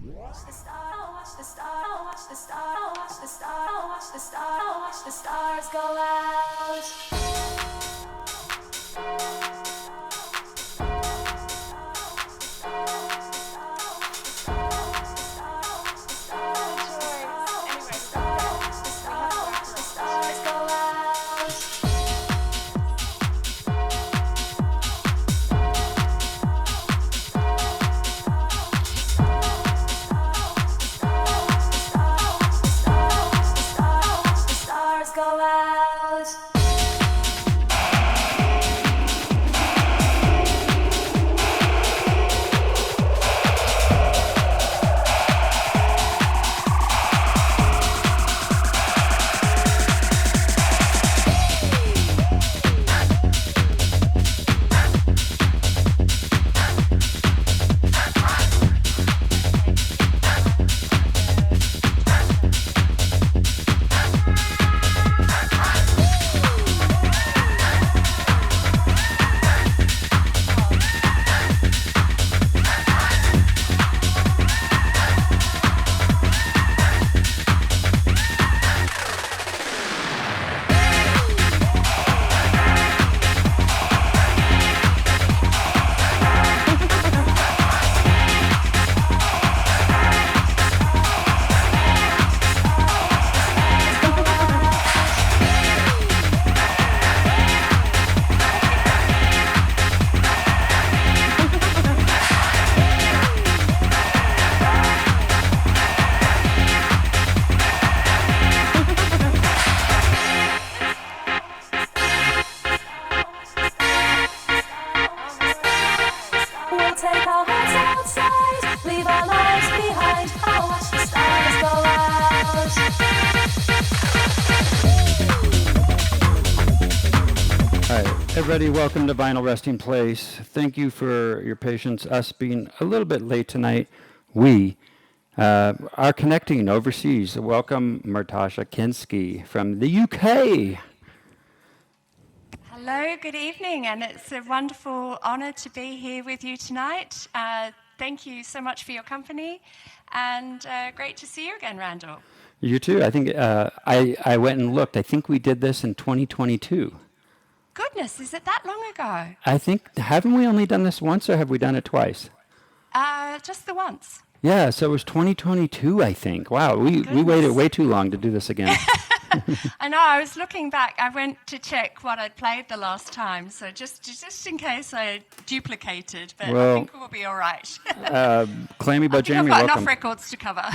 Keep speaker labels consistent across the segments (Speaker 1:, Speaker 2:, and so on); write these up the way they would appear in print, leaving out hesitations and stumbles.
Speaker 1: Watch the stars go out.
Speaker 2: Everybody, welcome to Vinyl Resting Place. Thank you for your patience, us being a little bit late tonight. We are connecting overseas. Welcome, Mortasha Kinski from the UK.
Speaker 3: Hello, good evening, and it's a wonderful honor to be here with you tonight. Thank you so much for your company, and great to see you again, Randall.
Speaker 2: You too. I think I went and looked. I think we did this in 2022.
Speaker 3: Goodness, is it that long ago?
Speaker 2: I think, haven't we only done this once, or have we done it twice?
Speaker 3: Just the once.
Speaker 2: Yeah, so it was 2022, I think. Wow, we waited way too long to do this again.
Speaker 3: I know, I was looking back. I went to check what I'd played the last time, so just in case I duplicated, but I think we'll be all right.
Speaker 2: Clammy Bo Jammy,
Speaker 3: I've got
Speaker 2: welcome.
Speaker 3: enough records to cover.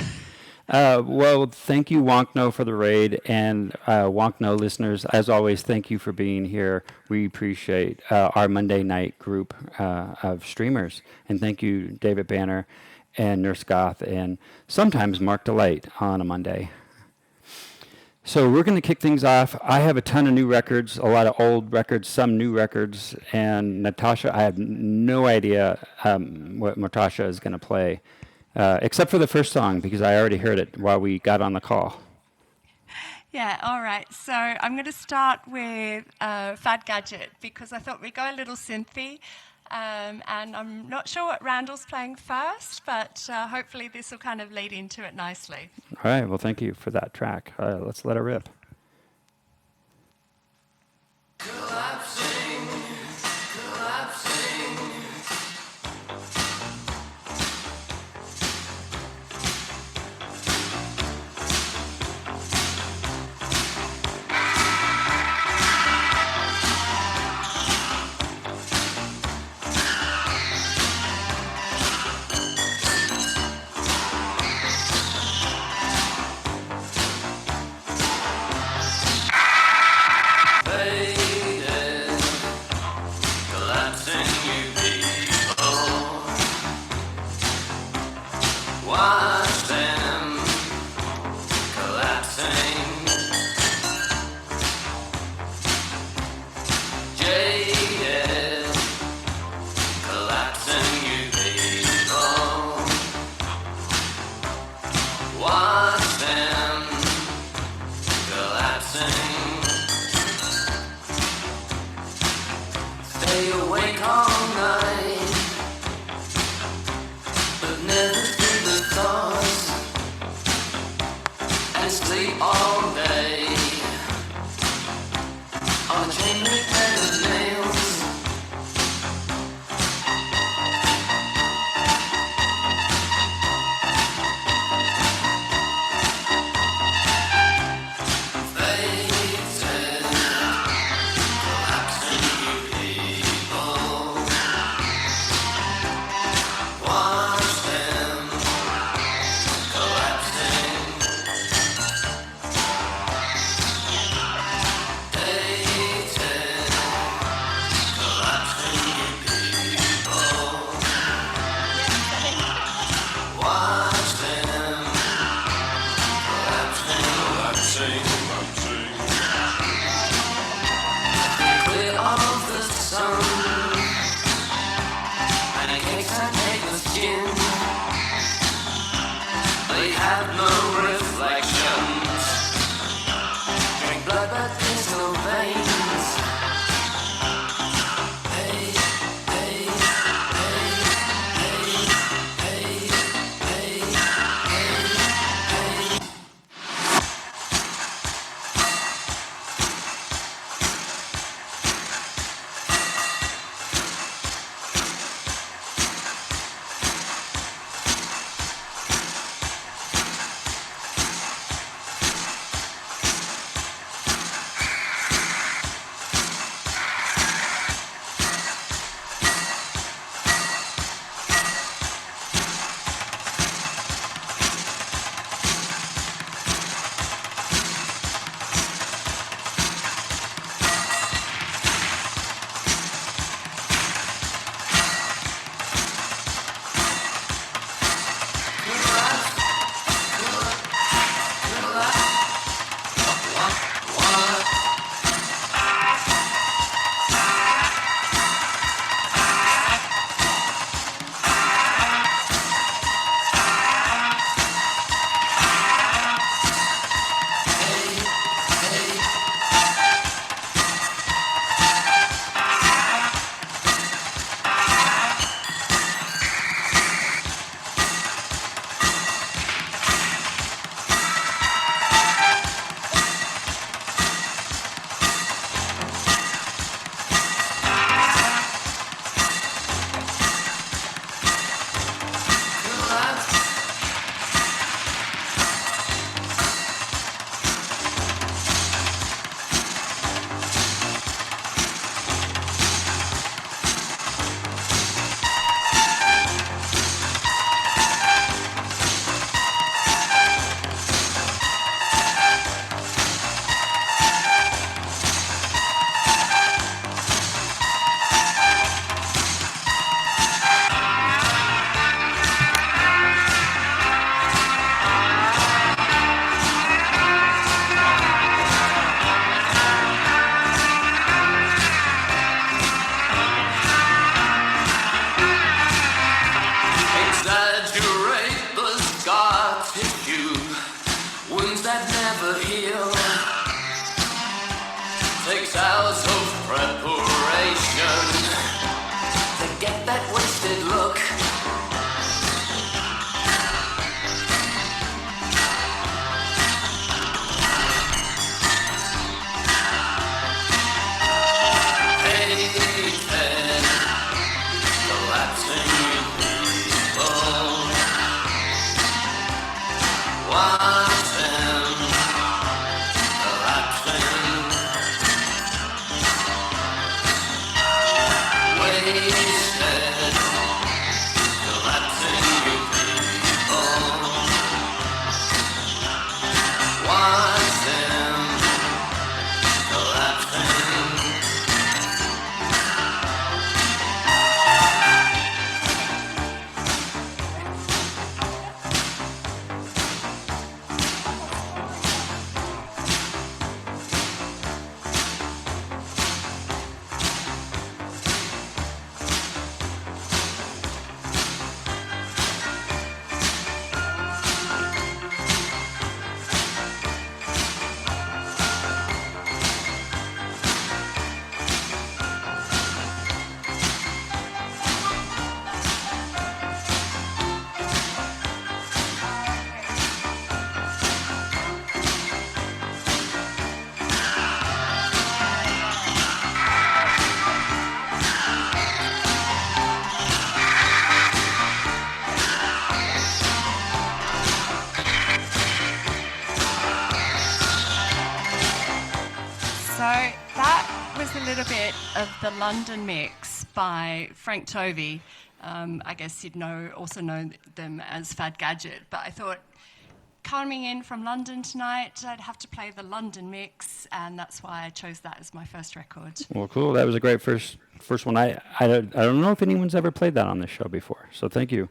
Speaker 2: Well, thank you, Wonkno, for the raid, and Wonkno listeners, as always, thank you for being here. We appreciate our Monday night group of streamers, and thank you, David Banner and Nurse Goth, and sometimes Mark Delight on a Monday. So we're going to kick things off. I have a ton of new records, a lot of old records, some new records, and Natasha, I have no idea what Mortasha is going to play. Except for the first song, because I already heard it while we got on the call.
Speaker 3: Yeah, all right. So I'm going to start with Fad Gadget, because I thought we'd go a little synthy. And I'm not sure what Randall's playing first, but hopefully this will kind of lead into it nicely.
Speaker 2: All right. Well, thank you for that track. Let's let it rip.
Speaker 4: Collapsing, collapsing. Awake all night, but never through the thought. have no reflections. Drink blood but there's no veins. Hey, hey, hey, hey, hey, hey, hey. Exaggerate the scar tissue, wounds that never heal. Takes hours of preparation to get that wasted look. Hated, collapsing people. Watch them collapsing. Wasted, collapsing you people. Watch them collapsing.
Speaker 3: So that was a little bit of the London mix by Frank Tovey. I guess you'd also know them as Fad Gadget, but I thought coming in from London tonight, I'd have to play the London mix, and that's why I chose that as my first record.
Speaker 2: Well, cool. That was a great first one. I don't know if anyone's ever played that on this show before, so thank you.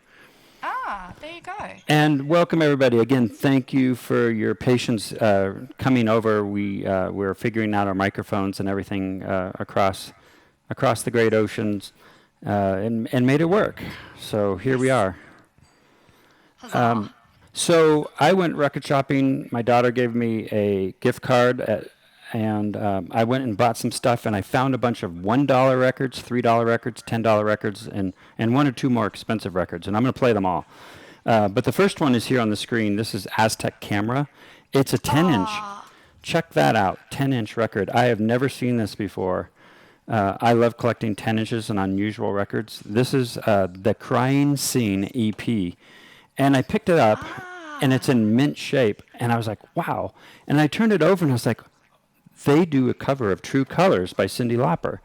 Speaker 3: Ah, there you go.
Speaker 2: And welcome everybody again. Thank you for your patience coming over. We're figuring out our microphones and everything across the great oceans, and made it work. So here we are.
Speaker 3: Huzzah.
Speaker 2: So I went record shopping. My daughter gave me a gift card, and I went and bought some stuff, and I found a bunch of $1 records, $3 records, $10 records, and one or two more expensive records, and I'm going to play them all. But the first one is here on the screen. This is Aztec Camera. It's a 10-inch. Check that out, 10-inch record. I have never seen this before. I love collecting 10 inches and unusual records. This is the Crying Scene EP. And I picked it up, and it's in mint shape. And I was like, wow. And I turned it over, and I was like, they do a cover of True Colors by Cyndi Lauper.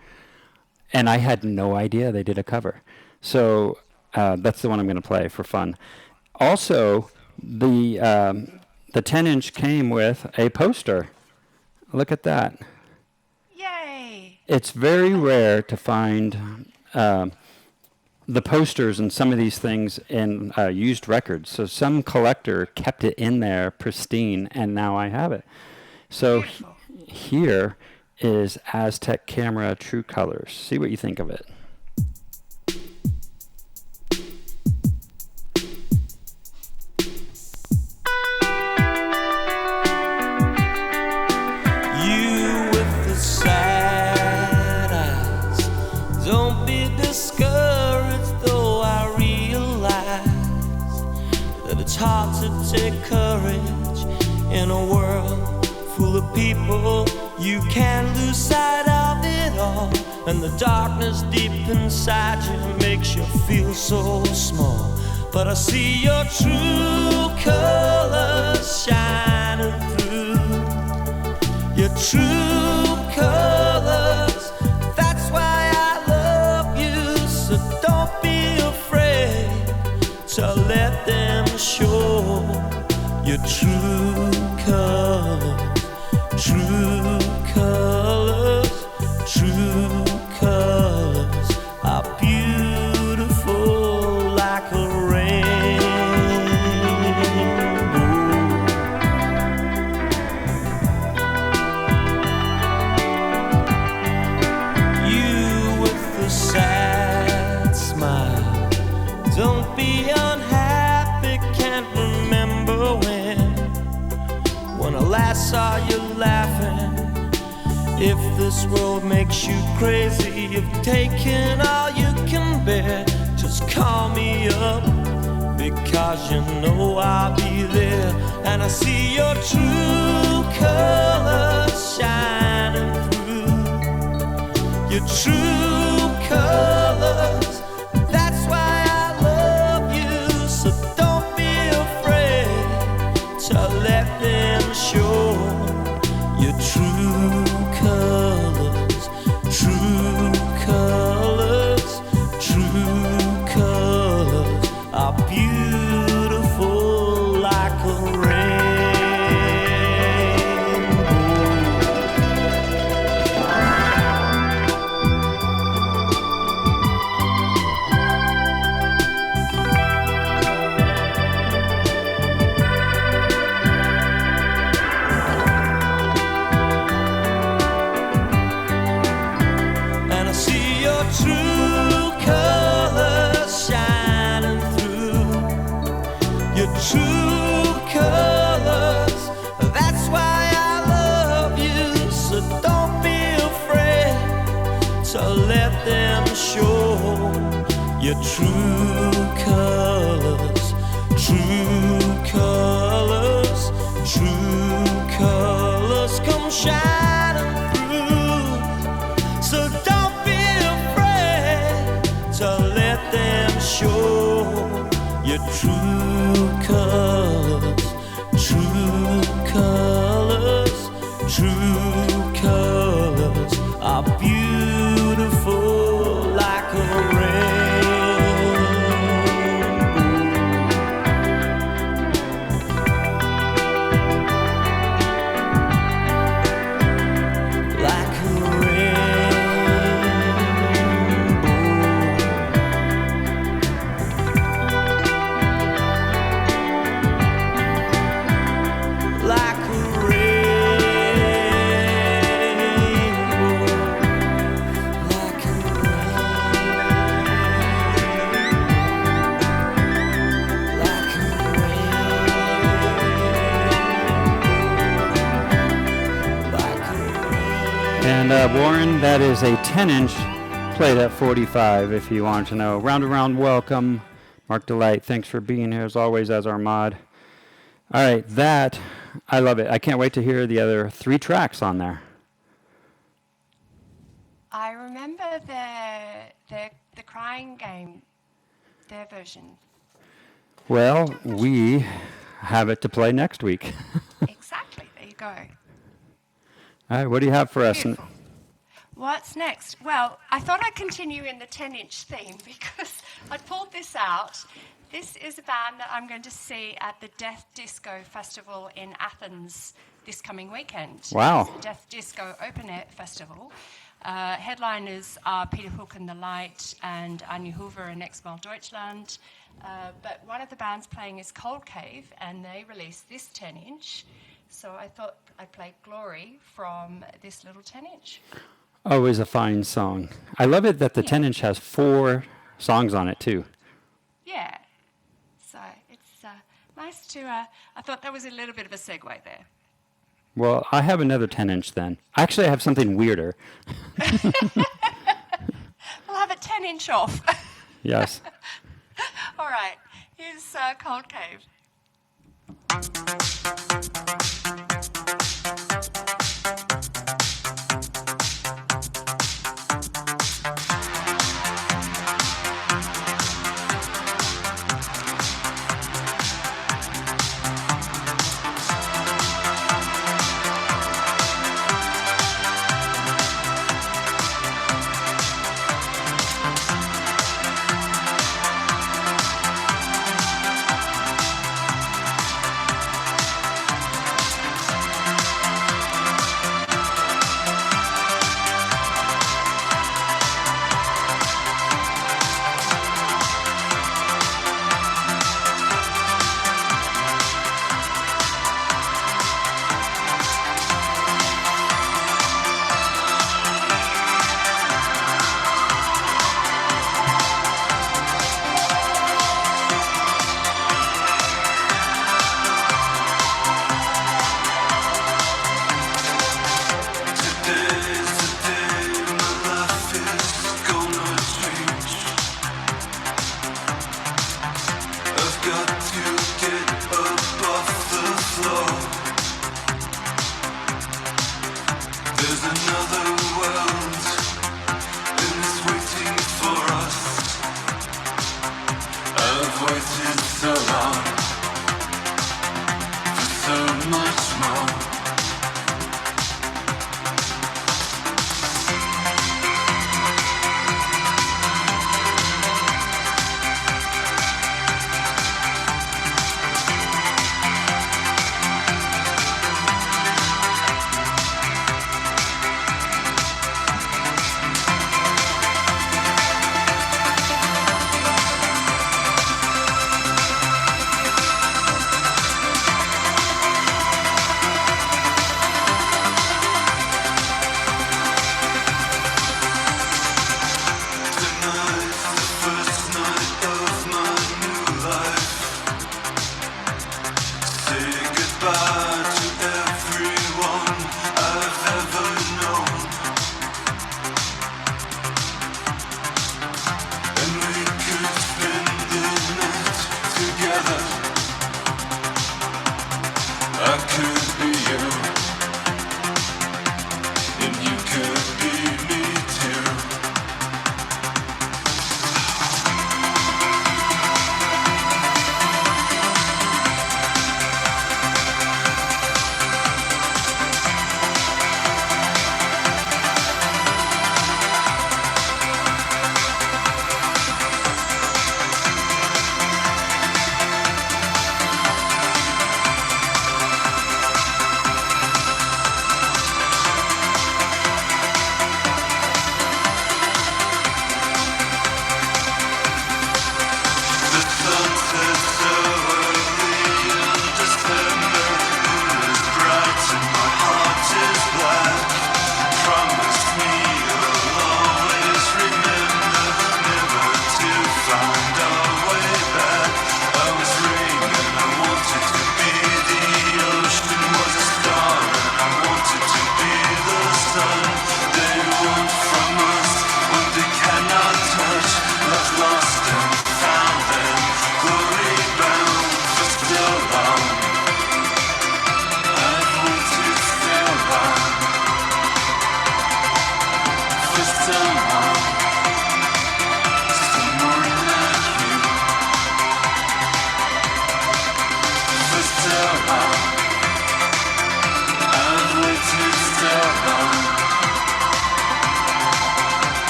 Speaker 2: And I had no idea they did a cover. So that's the one I'm going to play for fun. Also, the 10-inch came with a poster. Look at that.
Speaker 3: Yay!
Speaker 2: It's very rare to find the posters and some of these things in used records. So some collector kept it in there pristine, and now I have it. So here is Aztec Camera True Colors. See what you think of it.
Speaker 5: You with the sad eyes, don't be discouraged, though I realize that it's hard to take courage in a world full of people. You can lose sight of it all, and the darkness deep inside you makes you feel so small. But I see your true colors shining through, your true colors. That's why I love you. So don't be afraid to let them show your true colors. True colors, true colors are beautiful like a rainbow. You with the sad smile, don't be unhappy, can't remember when I last saw you laughing. If this world makes you crazy, if taking all you can bear, just call me up, because you know I'll be there. And I see your true colors shining through, your true colors. That's why I love you. So don't be afraid to let them show your true colors, true colors, true colors are beautiful like a rainbow. True colors shining through, your true colors. That's why I love you. So don't be afraid to let them show your true colors. True colors, true colors come shining through. So don't be to let them show your true colors, true colors, true colors are beautiful like a rainbow.
Speaker 2: Warren, that is a 10-inch played at 45 if you want to know. Round around welcome. Mark Delight, thanks for being here as always as our mod. All right, that, I love it. I can't wait to hear the other 3 tracks on there.
Speaker 3: I remember the Crying Game, their version.
Speaker 2: Well, we have it to play next week.
Speaker 3: Exactly, there you go.
Speaker 2: All right, what do you have for us?
Speaker 3: Beautiful. What's next? Well, I thought I'd continue in the 10-inch theme because I pulled this out. This is a band that I'm going to see at the Death Disco Festival in Athens this coming weekend.
Speaker 2: Wow.
Speaker 3: It's the Death Disco Open Air Festival. Headliners are Peter Hook and the Light and Anja Hoover and Exmal Deutschland. But one of the bands playing is Cold Cave, and they released this 10-inch. So I thought I'd play Glory from this little 10-inch.
Speaker 2: Always a fine song. I love it that the 10-inch has 4 songs on it, too.
Speaker 3: Yeah. So it's nice to... I thought that was a little bit of a segue there.
Speaker 2: Well, I have another 10-inch then. Actually, I have something weirder.
Speaker 3: We'll have a 10-inch off.
Speaker 2: Yes.
Speaker 3: All right. Here's Cold Cave.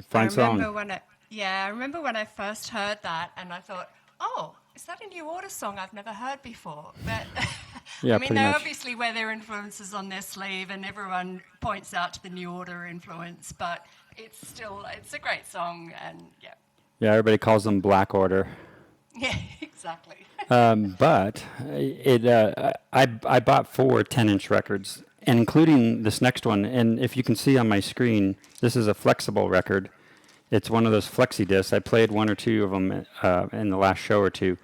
Speaker 2: Fine
Speaker 3: I remember when I first heard that, and I thought, oh, is that a New Order song I've never heard before? But
Speaker 2: Yeah,
Speaker 3: I mean,
Speaker 2: pretty
Speaker 3: they
Speaker 2: much.
Speaker 3: obviously wear their influences on their sleeve, and everyone points out to the New Order influence, but it's a great song, and yeah.
Speaker 2: Yeah, everybody calls them Black Order.
Speaker 3: Yeah, exactly.
Speaker 2: But I bought 4 10-inch records, and including this next one. And if you can see on my screen, this is a flexible record. It's one of those flexi discs. I played 1 or 2 of them in the last show or two.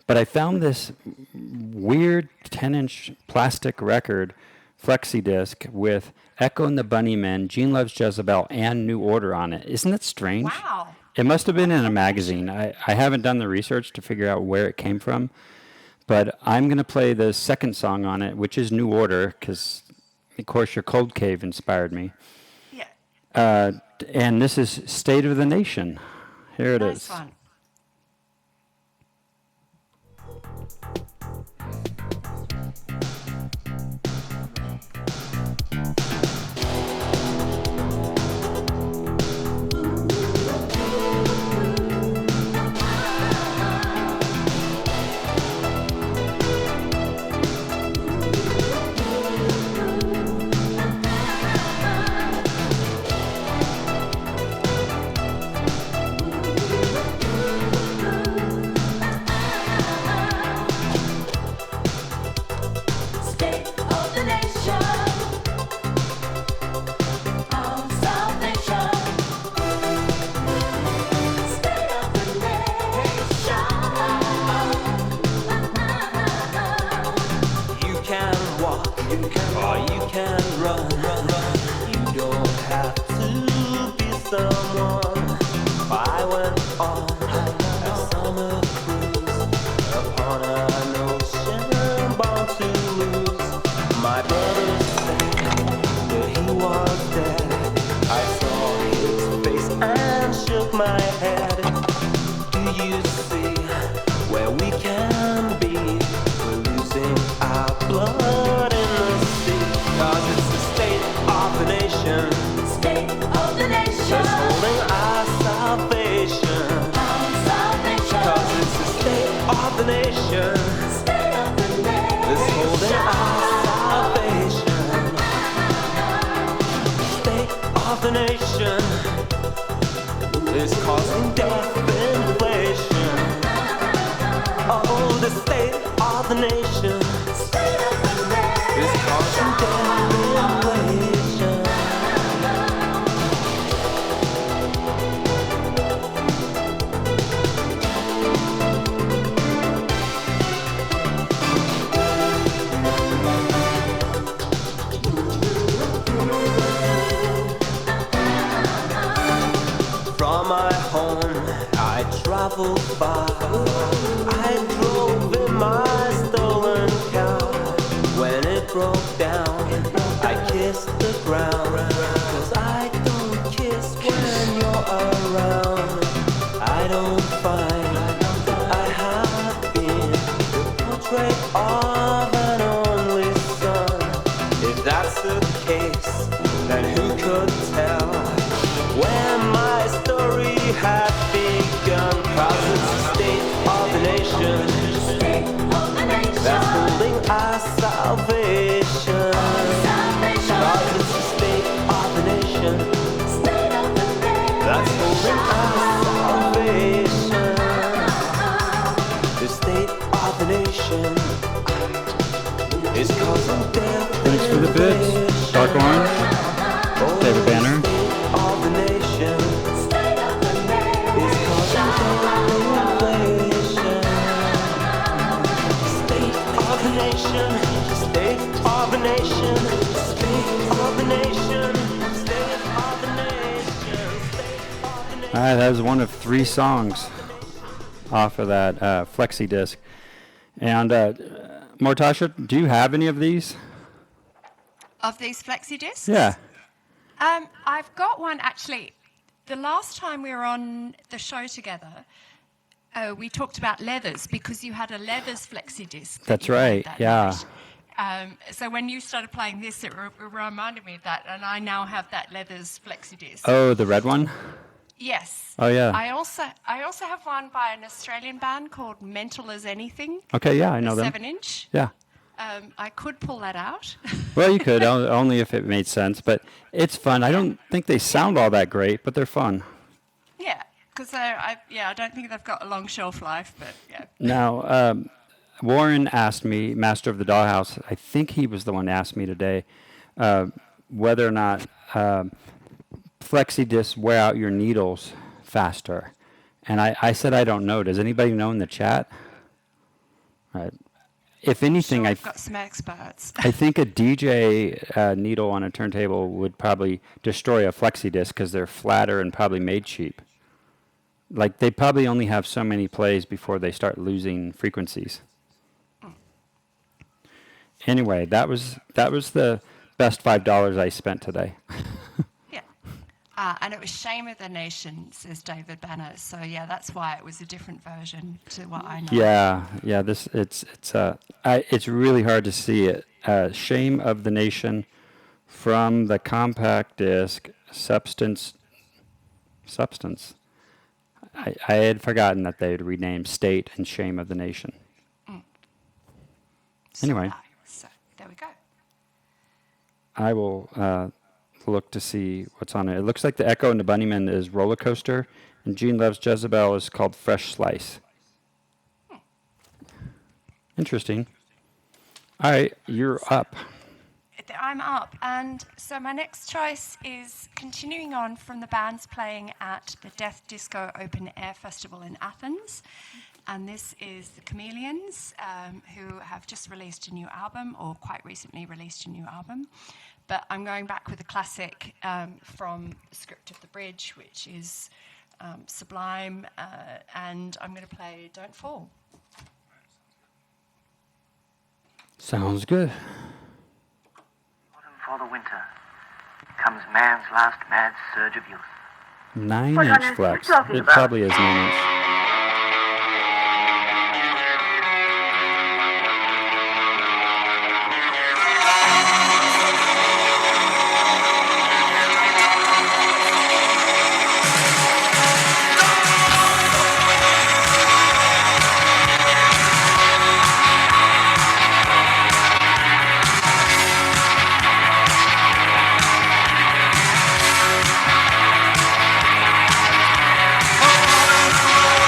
Speaker 2: But I found this weird 10-inch plastic record, flexi disc, with Echo and the Bunnymen, Gene Loves Jezebel, and New Order on it. Isn't that strange?
Speaker 3: Wow.
Speaker 2: It must have been in a magazine. I haven't done the research to figure out where it came from. But I'm going to play the second song on it, which is New Order, because, of course, your Cold Cave inspired me.
Speaker 3: Yeah.
Speaker 2: And this is State of the Nation. Here it is.
Speaker 3: Nice one.
Speaker 1: State of the nation. Our salvation. State of the nation.
Speaker 5: You can walk, or you can run. You don't have to be someone. I went on a summer cruise upon an ocean bound to lose. My brother said that he was dead. I saw his face and shook my head. Do you see where we can be? We're losing our blood in the sea. 'Cause it's the state of the nation
Speaker 1: State of the nation.
Speaker 5: that's holding our salvation.
Speaker 1: Our salvation.
Speaker 5: 'Cause it's the state of the nation
Speaker 1: State of the
Speaker 5: that's holding
Speaker 1: nation.
Speaker 5: our salvation. State of the nation is causing death, inflation. Oh, the state of the nation
Speaker 1: State of the
Speaker 5: is causing death, inflation. From my home, I traveled far. I drove in my stolen car. When it broke down, I kissed the ground. 'Cause I don't kiss when you're around. I don't find I have been the portrait of an only son. If that's the case, then who could tell when my story had begun? 'Cause it's the state of the nation
Speaker 1: State of the nation.
Speaker 5: that's holding our salvation.
Speaker 1: Salvation.
Speaker 5: 'Cause it's the state of the nation
Speaker 1: State of the
Speaker 5: that's holding our salvation. The state of the nation is causing death.
Speaker 2: Thanks for the bits. Dark Orange, David Banner.
Speaker 5: Of the nation
Speaker 1: State of the
Speaker 5: is causing death, inflation. State of the nation, state of the nation, state of the nation, state of the nation, state of the nation.
Speaker 2: All right, that was one of 3 songs off of that flexi disc. And Mortasha, do you have any of these?
Speaker 3: Of these flexi discs?
Speaker 2: Yeah.
Speaker 3: I've got one actually. The last time we were on the show together, we talked about leathers because you had a leathers flexi disc. that
Speaker 2: That's
Speaker 3: you played
Speaker 2: right,
Speaker 3: that
Speaker 2: yeah.
Speaker 3: night. So when you started playing this, it reminded me of that, and I now have that leathers flexi disc.
Speaker 2: Oh, the red one?
Speaker 3: Yes.
Speaker 2: Oh, yeah.
Speaker 3: I also have one by an Australian band called Mental as Anything.
Speaker 2: Okay, yeah, I know them.
Speaker 3: 7-inch.
Speaker 2: Yeah.
Speaker 3: I could pull that out.
Speaker 2: Well, you could, only if it made sense, but it's fun. I don't think they sound all that great, but they're fun.
Speaker 3: Yeah, because I don't think they've got a long shelf life, but yeah.
Speaker 2: Now, Warren asked me, Master of the Dollhouse, I think he was the one that asked me today, whether or not flexi discs wear out your needles faster. And I said I don't know. Does anybody know in the chat? Right. If anything,
Speaker 3: Sure, I've got some experts.
Speaker 2: I think a DJ needle on a turntable would probably destroy a flexi disc because they're flatter and probably made cheap. Like they probably only have so many plays before they start losing frequencies. Anyway, that was the best $5 I spent today.
Speaker 3: Yeah. And it was Shame of the Nation, says David Banner. So yeah, that's why it was a different version to what I know.
Speaker 2: Yeah. It's really hard to see it. Shame of the Nation from the compact disc Substance. I had forgotten that they had renamed State and Shame of the Nation. Anyway.
Speaker 3: So there we go.
Speaker 2: I will look to see what's on it. It looks like the Echo and the Bunnyman is Roller Coaster, and Gene Loves Jezebel is called Fresh Slice. Interesting. All right, you're up.
Speaker 3: I'm up, and so my next choice is continuing on from the bands playing at the Death Disco Open Air Festival in Athens. And this is the Chameleons, who have just released a new album, or quite recently released a new album. But I'm going back with a classic from the script of The Bridge, which is sublime, and I'm going to play Don't Fall.
Speaker 2: Sounds good.
Speaker 6: Autumn for the winter comes man's last mad surge of youth.
Speaker 2: 9-inch flex. It probably is 9-inch.
Speaker 4: Oh,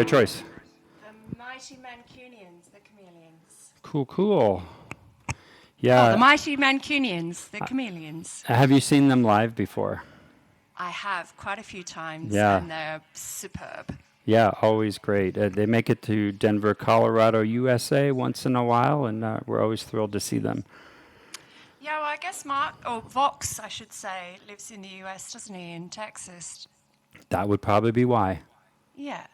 Speaker 2: your choice?
Speaker 3: The Mighty Mancunians, the Chameleons.
Speaker 2: Cool.
Speaker 3: Oh,
Speaker 2: Yeah.
Speaker 3: the Mighty Mancunians, the Chameleons.
Speaker 2: Have you seen them live before?
Speaker 3: I have quite a few times,
Speaker 2: Yeah.
Speaker 3: and they're superb.
Speaker 2: Yeah, always great. They make it to Denver, Colorado, USA once in a while, and we're always thrilled to see them.
Speaker 3: Yeah, well, I guess Vox, I should say, lives in the US, doesn't he, in Texas?
Speaker 2: That would probably be why.
Speaker 3: Yeah.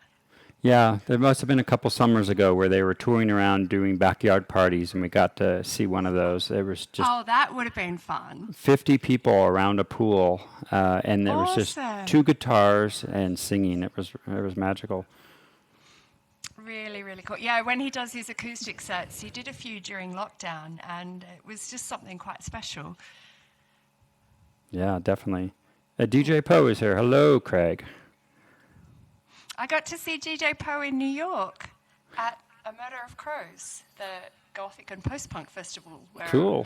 Speaker 2: Yeah, there must have been a couple summers ago where they were touring around doing backyard parties, and we got to see one of those. It was just
Speaker 3: Oh, that would have been fun.
Speaker 2: 50 people around a pool, and there was just
Speaker 3: Awesome.
Speaker 2: 2 guitars and singing. It was magical.
Speaker 3: Really, really cool. Yeah, when he does his acoustic sets, he did a few during lockdown, and it was just something quite special.
Speaker 2: Yeah, definitely. DJ Poe is here. Hello, Craig.
Speaker 3: I got to see DJ Poe in New York at A Murder of Crows, the Gothic and Post-Punk Festival. Where
Speaker 2: Cool.
Speaker 3: On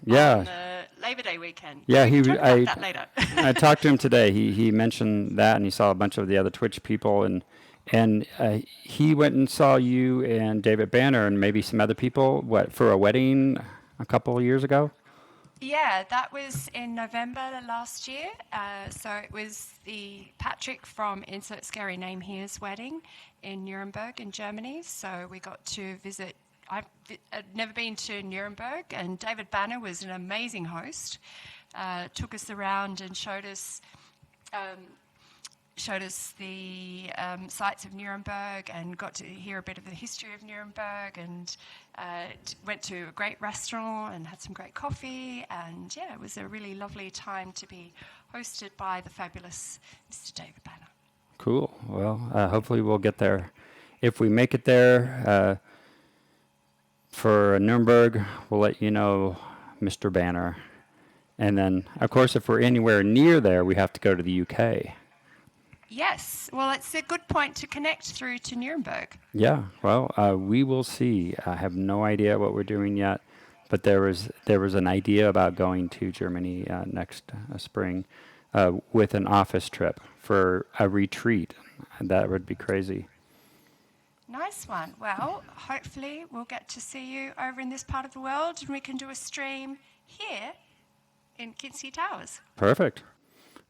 Speaker 2: Yeah.
Speaker 3: the Labor Day weekend.
Speaker 2: Yeah,
Speaker 3: we can talk about that later.
Speaker 2: I talked to him today. He mentioned that, and he saw a bunch of the other Twitch people, and he went and saw you and David Banner and maybe some other people, for a wedding a couple of years ago?
Speaker 3: Yeah, that was in November last year. So it was the Patrick from Insert Scary Name Here's wedding in Nuremberg in Germany. So we got to visit. I'd never been to Nuremberg, and David Banner was an amazing host. Took us around and showed us the sights of Nuremberg, and got to hear a bit of the history of Nuremberg, and went to a great restaurant and had some great coffee, and yeah, it was a really lovely time to be hosted by the fabulous Mr. David Banner.
Speaker 2: Cool. Well, hopefully we'll get there. If we make it there for Nuremberg, we'll let you know, Mr. Banner. And then, of course, if we're anywhere near there, we have to go to the UK.
Speaker 3: Yes, well, it's a good point to connect through to Nuremberg.
Speaker 2: Yeah, well, we will see. I have no idea what we're doing yet, but there was an idea about going to Germany next spring with an office trip for a retreat. That would be crazy.
Speaker 3: Nice one. Well, hopefully we'll get to see you over in this part of the world, and we can do a stream here in Kinski Towers.
Speaker 2: Perfect.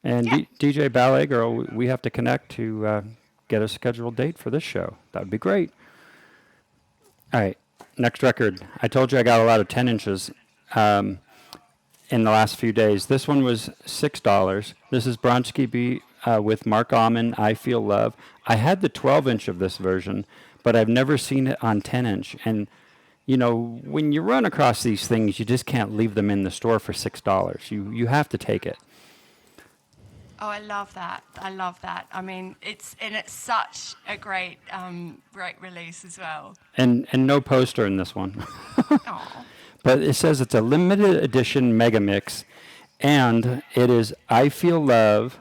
Speaker 2: And
Speaker 3: Yeah.
Speaker 2: DJ Ballet Girl, we have to connect to get a scheduled date for this show. That would be great. All right, next record. I told you I got a lot of 10 inches in the last few days. This one was $6. This is Bronski B with Mark Almond, I Feel Love. I had the 12-inch of this version, but I've never seen it on 10-inch. And, you know, when you run across these things, you just can't leave them in the store for $6. You have to take it.
Speaker 3: Oh, I love that. I love that. I mean, it's such a great release as well.
Speaker 2: And no poster in this one.
Speaker 3: Oh,
Speaker 2: But it says it's a limited edition mega mix, and it is I Feel Love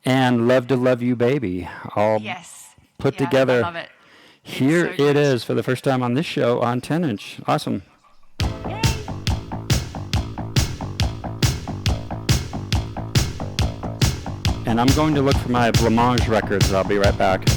Speaker 2: and Love to Love You Baby all
Speaker 3: yes.
Speaker 2: put
Speaker 3: Yeah,
Speaker 2: together.
Speaker 3: I love it.
Speaker 2: Here
Speaker 3: so
Speaker 2: it
Speaker 3: good.
Speaker 2: is for the first time on this show on 10-inch. Awesome.
Speaker 3: Yay.
Speaker 2: And I'm going to look for my Blancmange records. I'll be right back.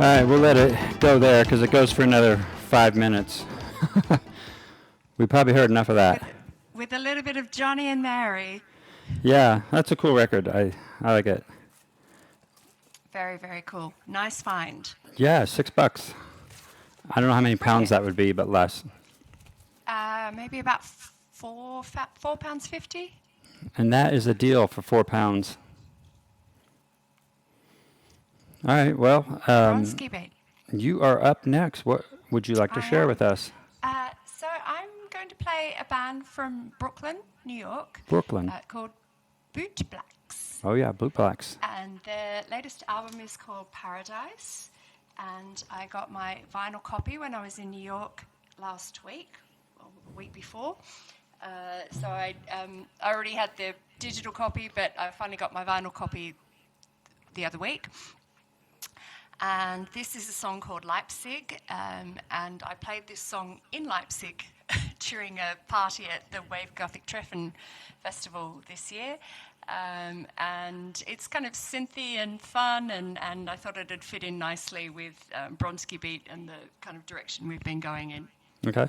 Speaker 2: right, we'll let it go there because it goes for another 5 minutes. We probably heard enough of that.
Speaker 3: With a little bit of Johnny and Mary.
Speaker 2: Yeah, that's a cool record. I like it.
Speaker 3: Very, very cool. Nice find.
Speaker 2: Yeah, $6. I don't know how many pounds that would be, but less.
Speaker 3: Maybe about £4.50.
Speaker 2: And that is a deal for £4. All right, well,
Speaker 3: Bronski beat.
Speaker 2: you are up next. What would you like to
Speaker 3: I
Speaker 2: share
Speaker 3: am.
Speaker 2: with us?
Speaker 3: So I'm going to play a band from Brooklyn, New York.
Speaker 2: Brooklyn.
Speaker 3: Called Boot Blacks.
Speaker 2: Oh, yeah, Blue Blacks.
Speaker 3: And their latest album is called Paradise. And I got my vinyl copy when I was in New York last week, or the week before. So I already had the digital copy, but I finally got my vinyl copy the other week. And this is a song called Leipzig, and I played this song in Leipzig during a party at the Wave Gothic Treffen Festival this year. And it's kind of synthy and fun, and I thought it'd fit in nicely with Bronski Beat and the kind of direction we've been going in.
Speaker 2: Okay.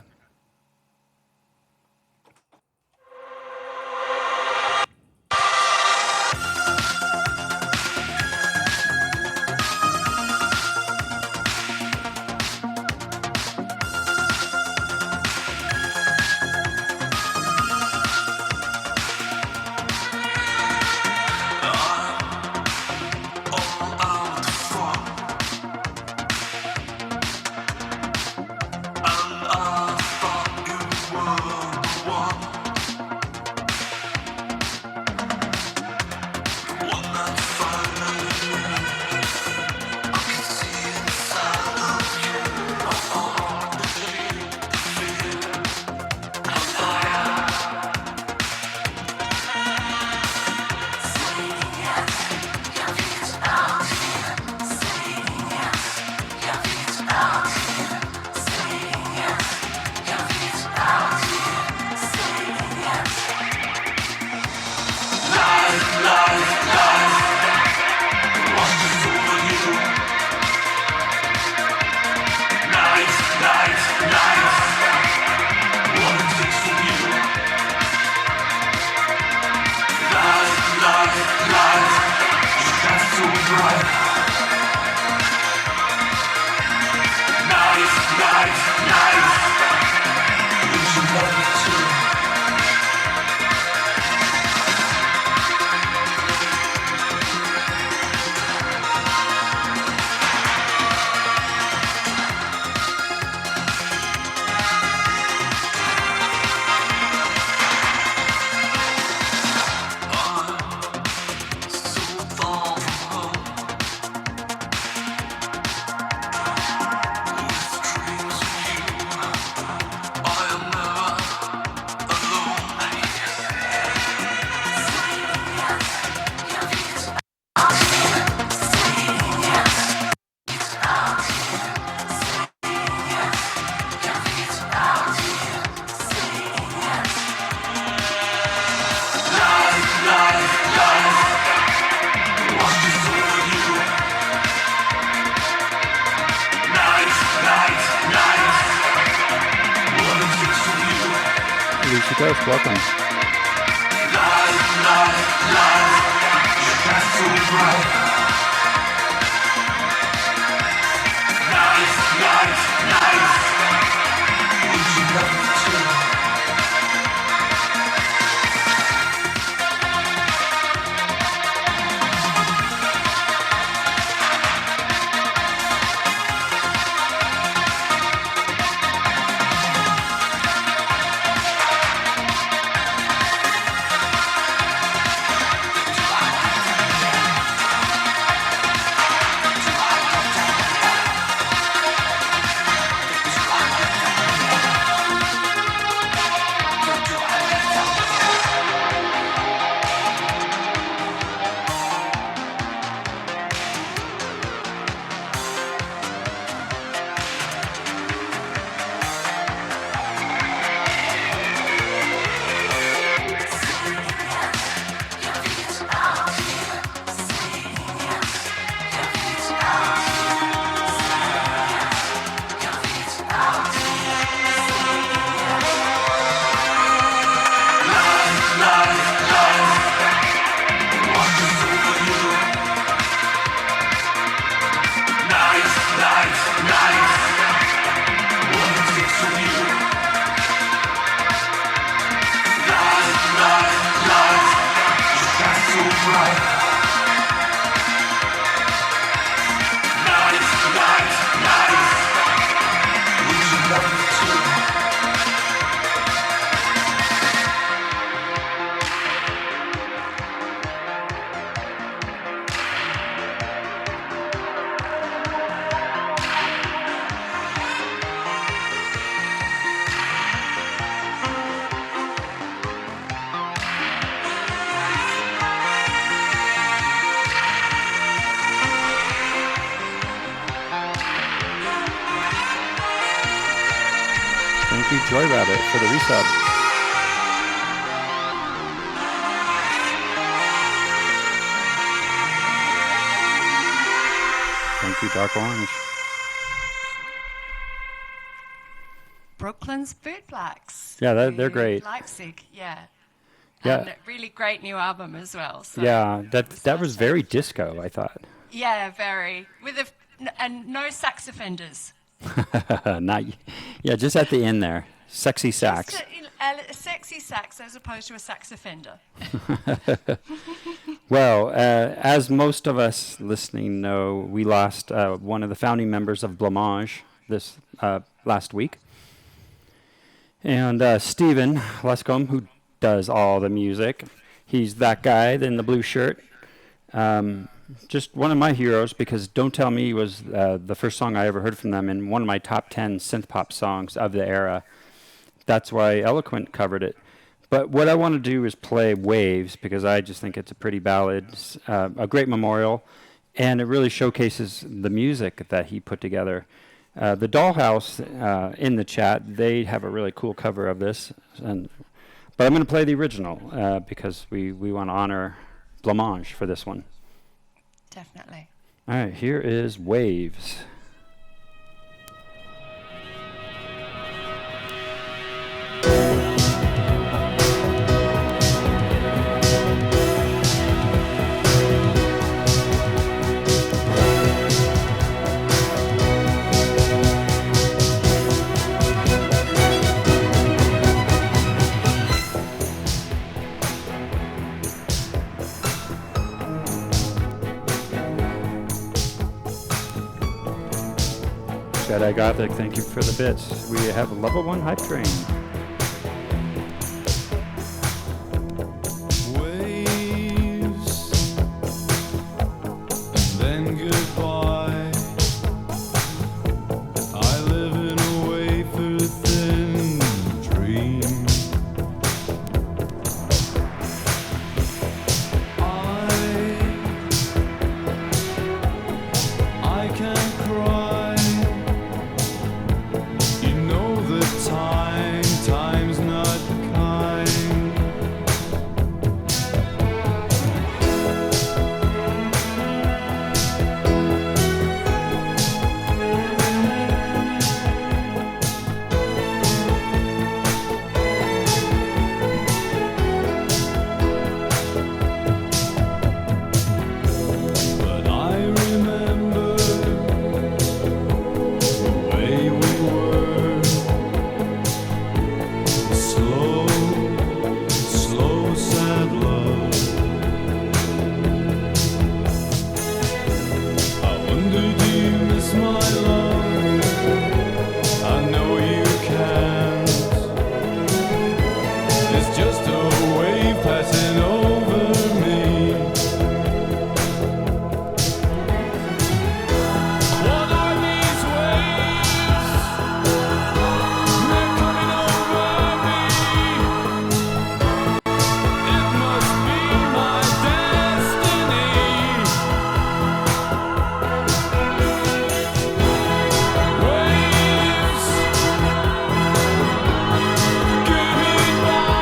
Speaker 2: Alicia Ghost, welcome. Thank you, Joy Rabbit, for the resub. Thank you, Dark Orange.
Speaker 3: Brooklyn's Bootblacks.
Speaker 2: Yeah, they're
Speaker 3: with
Speaker 2: great.
Speaker 3: Leipzig, yeah.
Speaker 2: Yeah.
Speaker 3: And a really great new album as well. So
Speaker 2: Yeah, that was
Speaker 3: fantastic.
Speaker 2: very disco, I thought.
Speaker 3: Yeah, very. And no sax offenders.
Speaker 2: Not, yeah, just at the end there. Sexy sax.
Speaker 3: Just a sexy sax as opposed to a sax offender.
Speaker 2: Well, as most of us listening know, we lost one of the founding members of Blamage this last week. And Stephen Lescombe, who does all the music, he's that guy in the blue shirt. Just one of my heroes, because Don't Tell Me was the first song I ever heard from them, and one of my top 10 synth pop songs of the era. That's why Eloquent covered it. But what I want to do is play Waves, because I just think it's a pretty ballad, a great memorial, and it really showcases the music that he put together. The Dollhouse in the chat, they have a really cool cover of this, but I'm going to play the original because we want to honor Blamage for this one.
Speaker 3: Definitely.
Speaker 2: All right, here is Waves. Jedi Gothic, thank you for the bits. We have a level 1 hype train.
Speaker 7: Waves, and then goodbye. I live in a wafer-thin dream. I can't cry. You know the time's not kind. But I remember the way we were. Slow, slow, sad love. I wonder, do you miss my love? I know you can't. It's just a wave passing over me. What are these waves? They're coming over me. It must be my destiny. Waves, goodbye.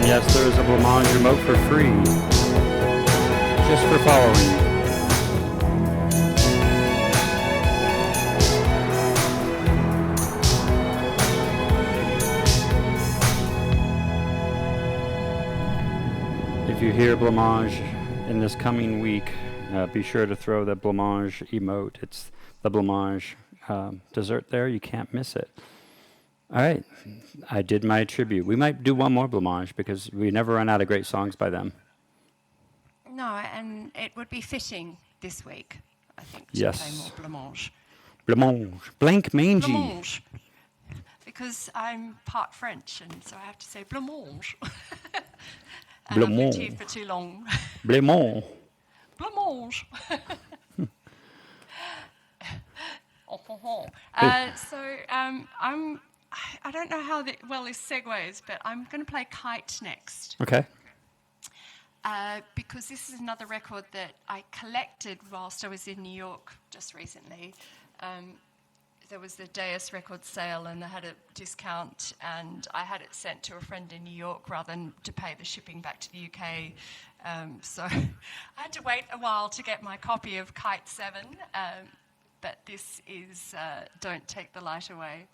Speaker 2: Yes, there is a Blancmange remote for free, just for following. If you hear Blancmange in this coming week, be sure to throw the Blancmange emote. It's the Blancmange dessert there. You can't miss it. All right. I did my tribute. We might do one more Blancmange because we never run out of great songs by them.
Speaker 3: No, and it would be fitting this week, I think, to
Speaker 2: Yes.
Speaker 3: play more blancmange.
Speaker 2: Blancmange. Blank mangy.
Speaker 3: Blancmange. Because I'm part French, and so I have to say blancmange. And I've lived here
Speaker 2: Blancmange.
Speaker 3: for too long.
Speaker 2: Blancmange.
Speaker 3: Blancmange. I don't know how well this segues, but I'm going to play Kite next.
Speaker 2: Okay.
Speaker 3: Because this is another record that I collected whilst I was in New York just recently. There was the Deus record sale and they had a discount, and I had it sent to a friend in New York rather than to pay the shipping back to the UK. So I had to wait a while to get my copy of Kite 7, but this is Don't Take the Light Away.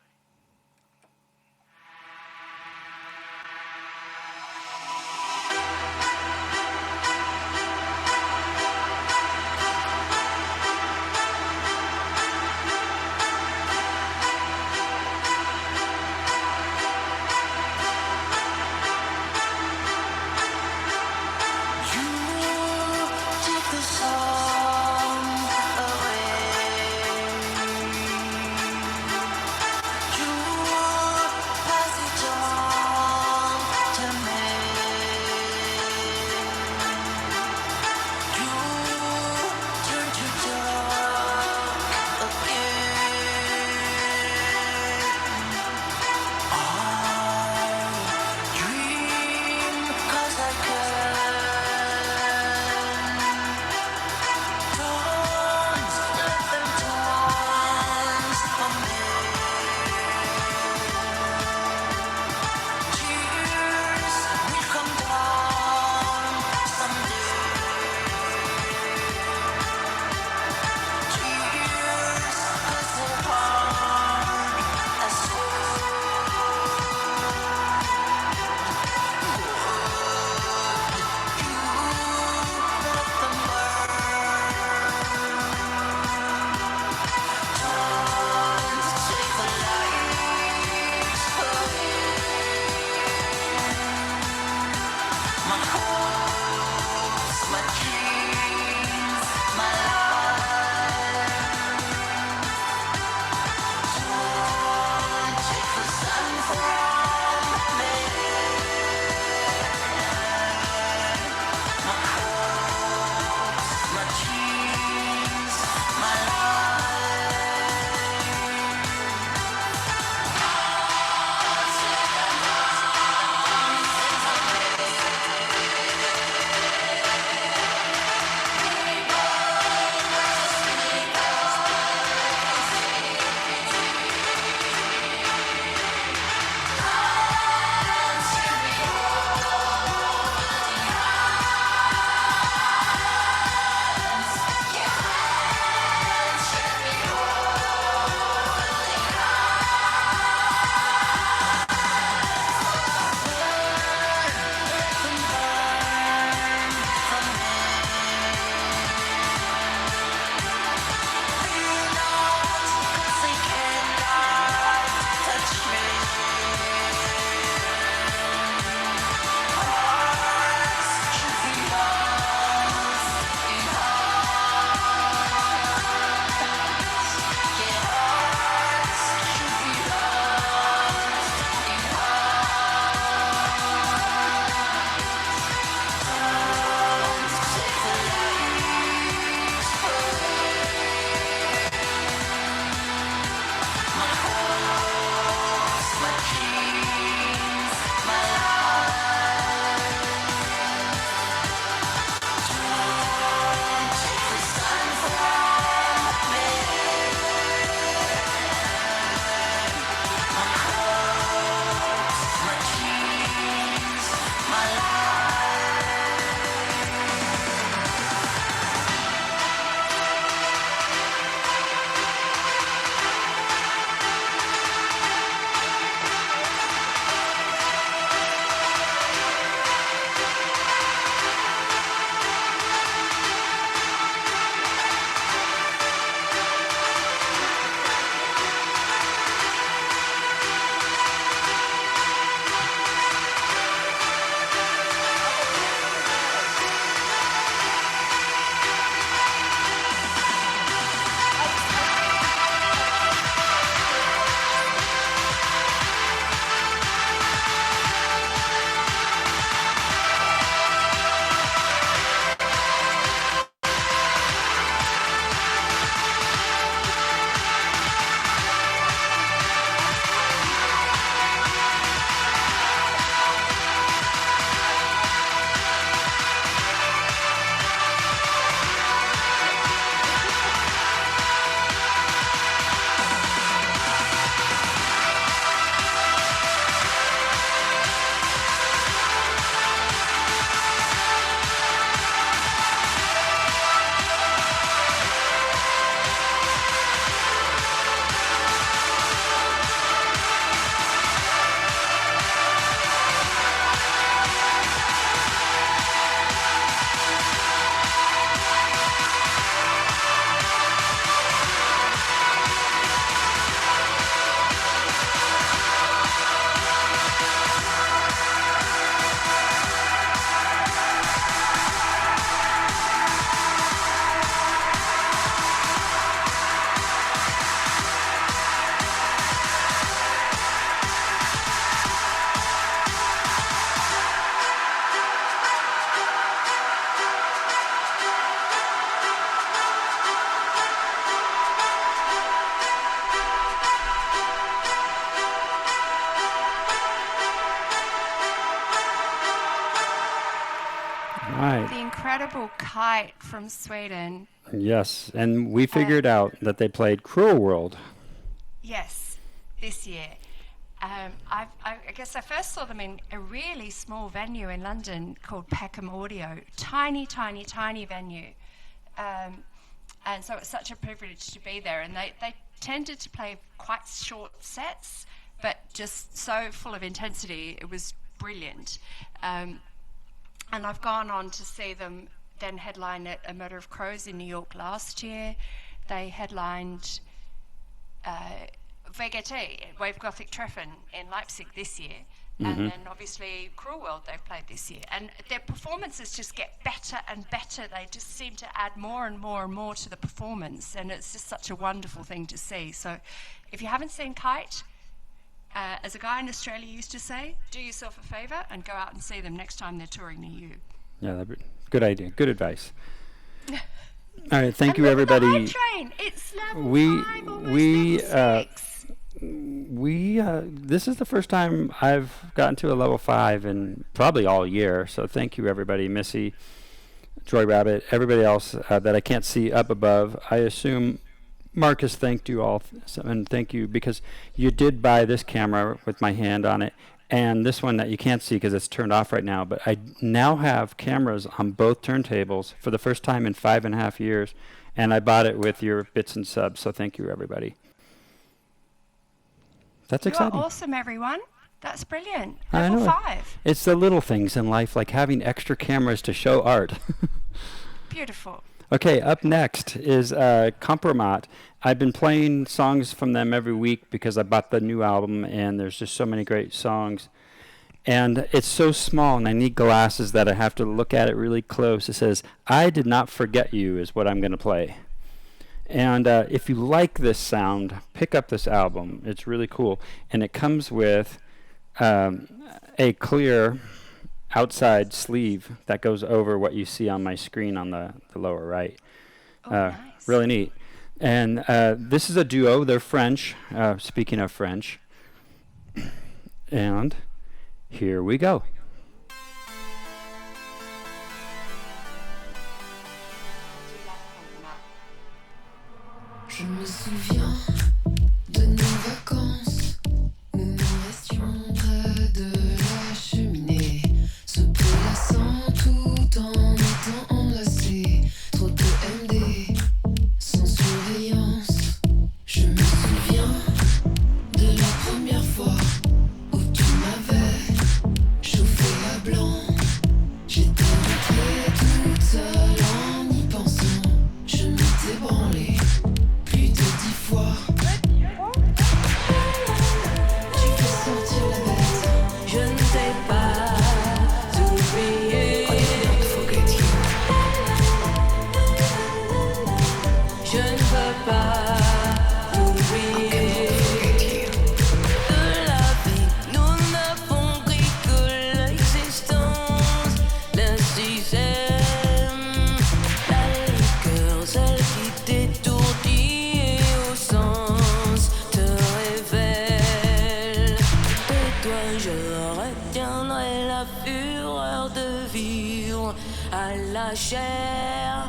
Speaker 2: right.
Speaker 3: The incredible Kite from Sweden.
Speaker 2: Yes, and we figured out that they played Cruel World.
Speaker 3: Yes, this year. I guess I first saw them in a really small venue in London called Peckham Audio. Tiny, tiny, tiny venue. And so it's such a privilege to be there. And they tended to play quite short sets, but just so full of intensity. It was brilliant. And I've gone on to see them then headline at A Murder of Crows in New York last year. They headlined VGT, Wave Gothic Treffen in Leipzig this year. And then obviously Cruel World they've played this year. And their performances just get better and better. They just seem to add more and more and more to the performance. And it's just such a wonderful thing to see. So if you haven't seen Kite, as a guy in Australia used to say, do yourself a favour and go out and see them next time they're touring near you.
Speaker 2: Yeah, good idea. Good advice. All right, thank
Speaker 3: And
Speaker 2: you,
Speaker 3: look at
Speaker 2: everybody.
Speaker 3: the hype train. It's level 5, almost level 6.
Speaker 2: This is the first time I've gotten to a level 5 in probably all year. So thank you, everybody. Missy, Joy Rabbit, everybody else that I can't see up above. I assume Marcus thanked you all, and thank you because you did buy this camera with my hand on it, and this one that you can't see because it's turned off right now. But I now have cameras on both turntables for the first time in 5.5 years, and I bought it with your bits and subs. So thank you, everybody. That's
Speaker 3: You
Speaker 2: exciting.
Speaker 3: are awesome, everyone. That's brilliant.
Speaker 2: I
Speaker 3: Level
Speaker 2: know.
Speaker 3: 5.
Speaker 2: It's the little things in life, like having extra cameras to show art.
Speaker 3: Beautiful.
Speaker 2: Okay, up next is Compromat. I've been playing songs from them every week because I bought the new album, and there's just so many great songs. And it's so small, and I need glasses that I have to look at it really close. It says, I Did Not Forget You is what I'm going to play. And if you like this sound, pick up this album. It's really cool. And it comes with a clear outside sleeve that goes over what you see on my screen on the lower right.
Speaker 3: Oh, nice.
Speaker 2: Really neat. And this is a duo. They're French, speaking of French. And here we go.
Speaker 8: Je me souviens de nos vacances où nous restions près de la cheminée, se prélassant tout en étant enlacés, trop de MD, sans surveillance. Je me souviens de la première fois où tu m'avais chauffé à blanc. J'étais rentrée toute seule en y pensant, je m'étais branlée plus de 10 fois. Tu fais sortir la bête. Je ne t'ai pas oublié. I did not forget you. Je ne peux pas t'oublier. De la vie, nous n'avons pris que l'existence d'un système. La liqueur, celle qui t'étourdit et au sens te révèle. De toi je retiendrai la fureur de vivre à la chair.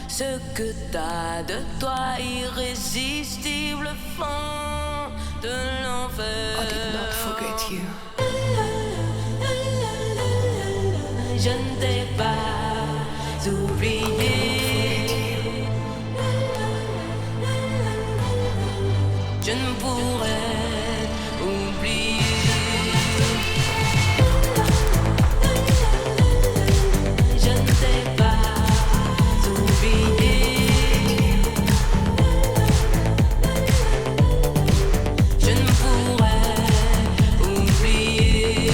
Speaker 8: Ce que t'as de toi irrésistible fond de l'enfer. I did not forget you. Je ne t'ai pas oublié. Je ne pourrais oublier. Je ne t'ai pas oublié. Je ne pourrais oublier.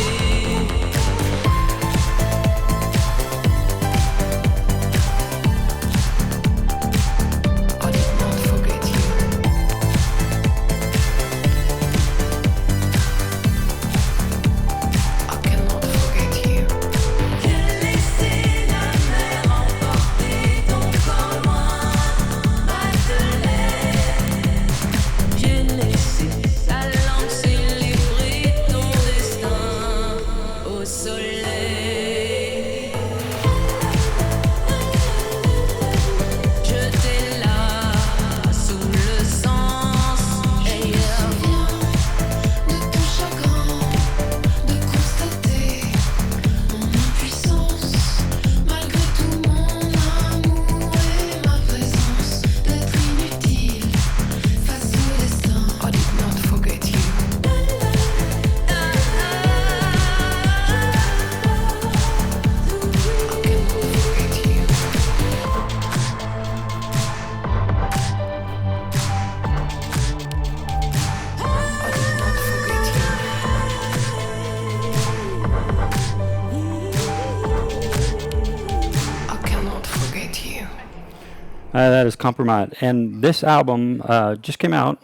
Speaker 2: That is Compromat. And this album just came out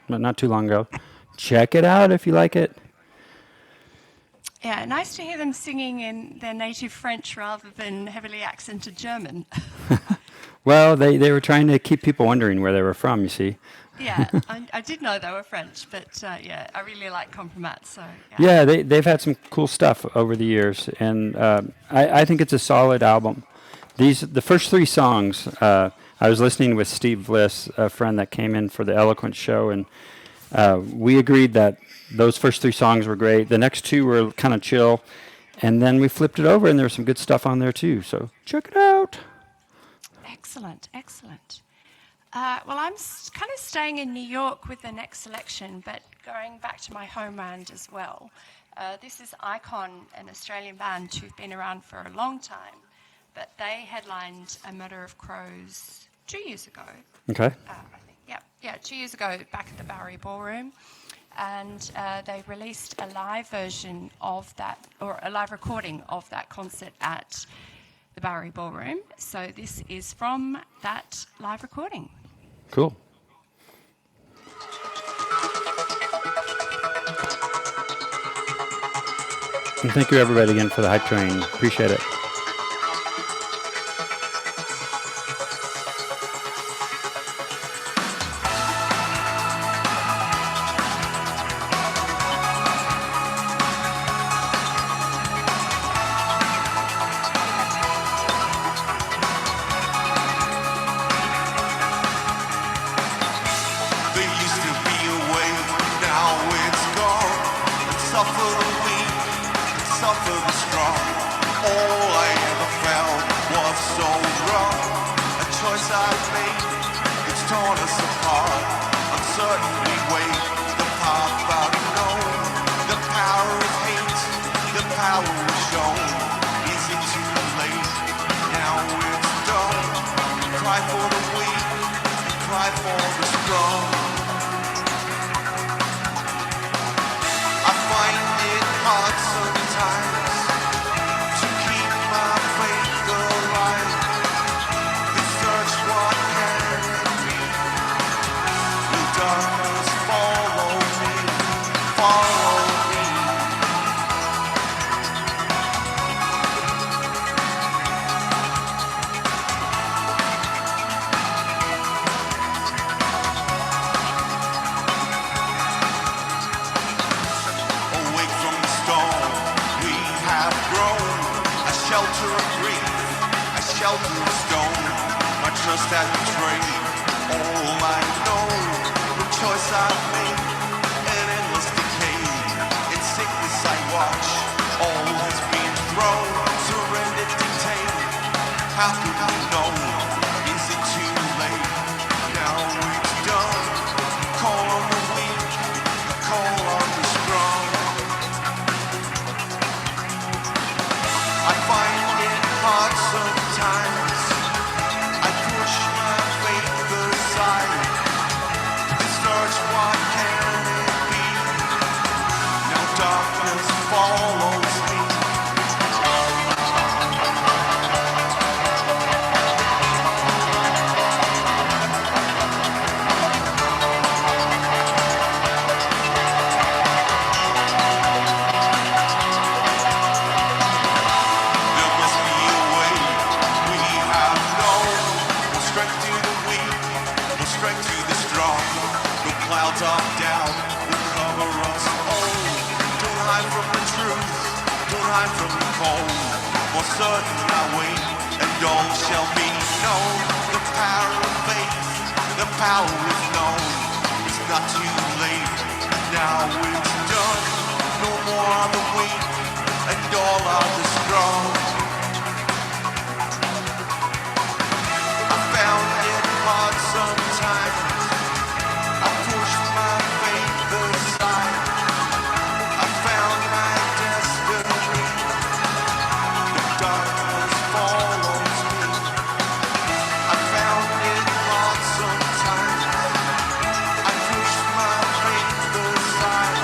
Speaker 2: not too long ago. Check it out if you like it.
Speaker 3: Yeah, nice to hear them singing in their native French rather than heavily accented German.
Speaker 2: Well, they were trying to keep people wondering where they were from, you see.
Speaker 3: Yeah, I did know they were French, but yeah, I really like Compromat. So
Speaker 2: Yeah, they've had some cool stuff over the years, and I think it's a solid album. The first three songs, I was listening with Steve Bliss, a friend that came in for the Eloquent show, and we agreed that those first three songs were great. The next two were kind of chill, and then we flipped it over, and there was some good stuff on there too. So check it out.
Speaker 3: excellent, excellent. Well, I'm kind of staying in New York with the next selection, but going back to my homeland as well. This is Icon, an Australian band who've been around for a long time, but they headlined A Murder of Crows 2 years ago.
Speaker 2: Okay.
Speaker 3: I think, yeah, 2 years ago, back at the Bowery Ballroom. And they released a live version of that, or a live recording of that concert at the Bowery Ballroom. So this is from that live recording.
Speaker 2: Cool. And thank you everybody again for the hype train. Appreciate it.
Speaker 4: There used to be a way, now it's gone. Suffer the weak, suffer the strong. All I ever felt was so wrong. A choice I made, it's torn us apart. Uncertainly wait, the path unknown. The power of hate, the power is shown. Is it too late? Now it's done. Cry for the weak, cry for the strong. I find it hard sometimes to keep my faith alive. To search what can it be? The darkness follow me, follow me. Awake from the storm, we have grown. A shelter of grief, a shelter of stone. My trust has betrayed all I know. The choice I've made, an endless decay. In sickness I watch, all has been thrown. Surrender dictate, how can I know? Is it too late? Now it's done. Call on the weak, call on the strong. I find it hard sometimes. I push my faith aside. To search what can it be? Now darkness follows me. There must be a way we have known. No strength to the weak, no strength to the strong. No clouds of doubt will cover us all. Don't hide from the truth, don't hide from the cold. For certain I wait, and all shall be known. The power of faith, the power is known. It's not too late, now it's done. No more are the weak, and all are the strong. I found it hard sometimes. I pushed my faith aside. I found my destiny. The darkness follows me. I found it hard sometimes. I pushed my faith aside.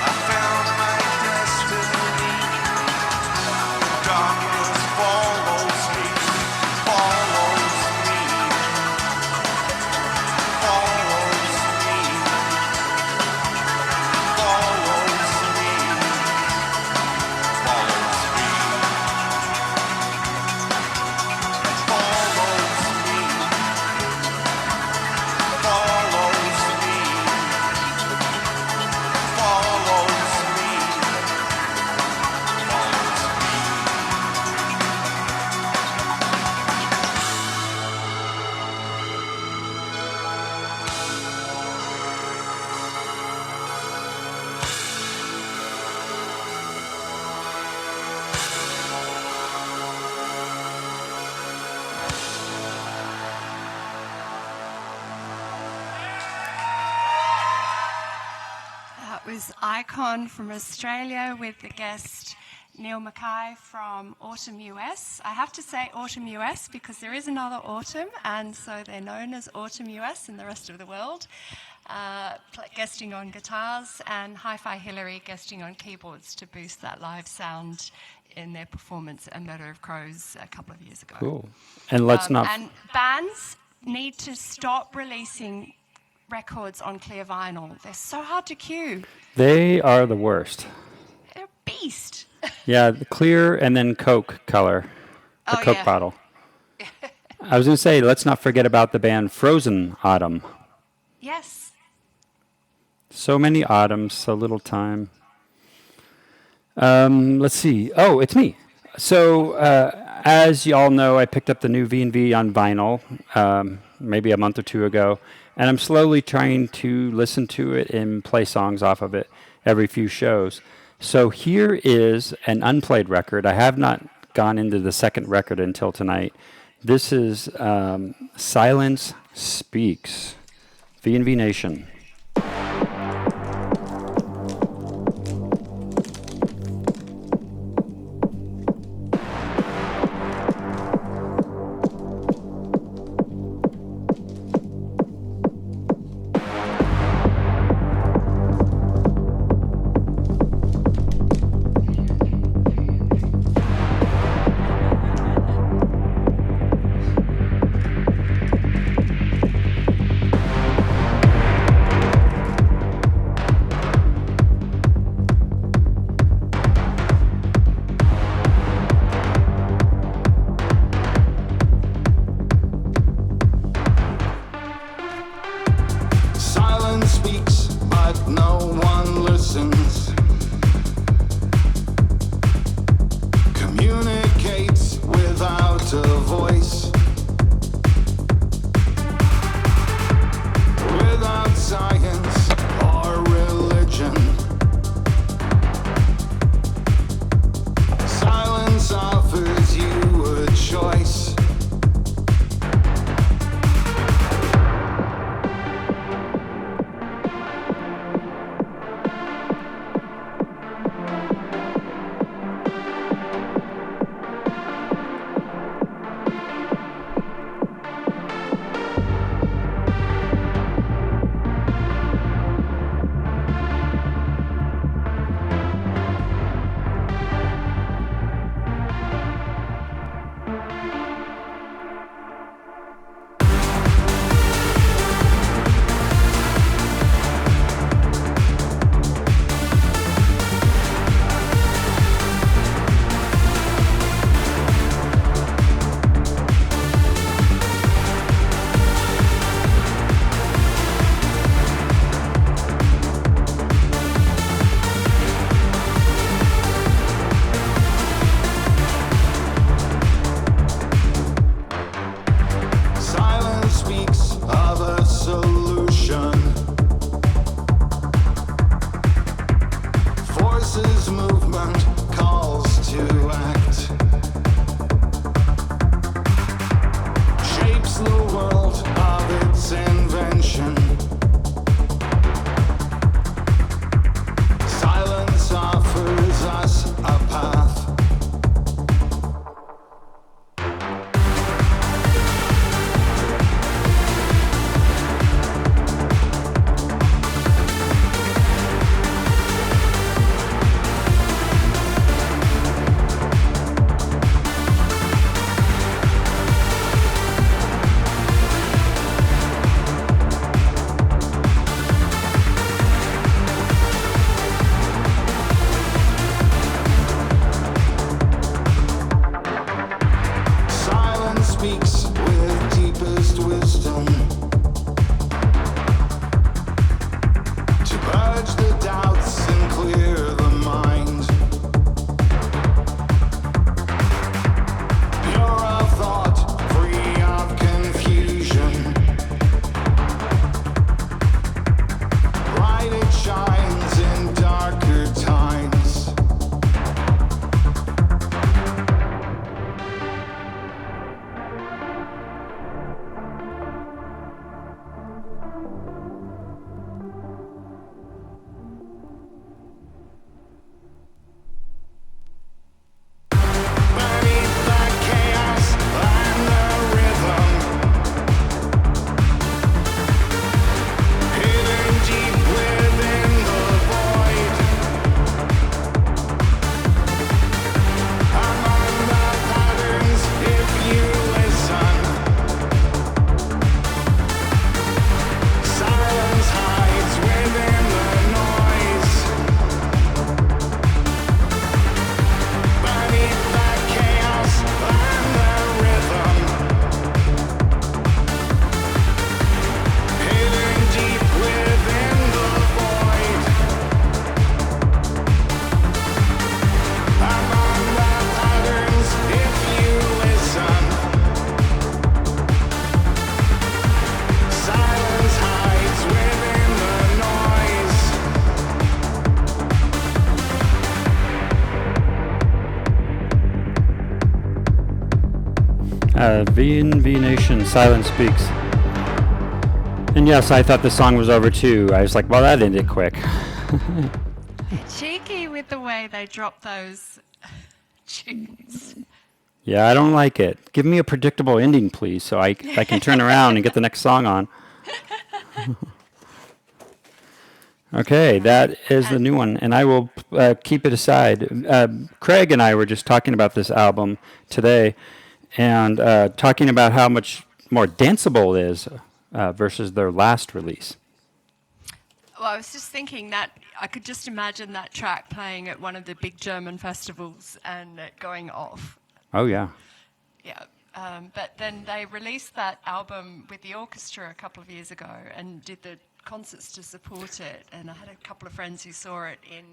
Speaker 4: I found my destiny.
Speaker 3: was Icon from Australia with the guest Neil Mackay from Autumn US. I have to say Autumn US because there is another Autumn, and so they're known as Autumn US in the rest of the world. Guesting on guitars, and Hi-Fi Hillary guesting on keyboards to boost that live sound in their performance at Murder of Crows a couple of years ago.
Speaker 2: Cool. And let's not.
Speaker 3: And bands need to stop releasing records on clear vinyl. They're so hard to cue.
Speaker 2: They are the worst.
Speaker 3: They're a beast.
Speaker 2: Yeah, the clear and then Coke color, the
Speaker 3: Oh,
Speaker 2: Coke
Speaker 3: yeah.
Speaker 2: bottle. I was going to say, let's not forget about the band Frozen Autumn.
Speaker 3: Yes.
Speaker 2: So many autumns, so little time. Let's see. Oh, it's me. So, as you all know, I picked up the new V&V on vinyl maybe a month or two ago, and I'm slowly trying to listen to it and play songs off of it every few shows. So here is an unplayed record. I have not gone into the second record until tonight. This is Silence Speaks, V&V Nation. V Nation, Silence Speaks. And yes, I thought the song was over too. I was like, well, that ended quick.
Speaker 3: Cheeky with the way they drop those tunes.
Speaker 2: Yeah, I don't like it. Give me a predictable ending, please, so I can turn around and get the next song on. Okay, that is the new one, and I will keep it aside. Craig and I were just talking about this album today, and talking about how much more danceable it is versus their last release.
Speaker 3: Well, I was just thinking that I could just imagine that track playing at one of the big German festivals and it going off.
Speaker 2: Oh, yeah.
Speaker 3: Yeah. But then they released that album with the orchestra a couple of years ago and did the concerts to support it. And I had a couple of friends who saw it in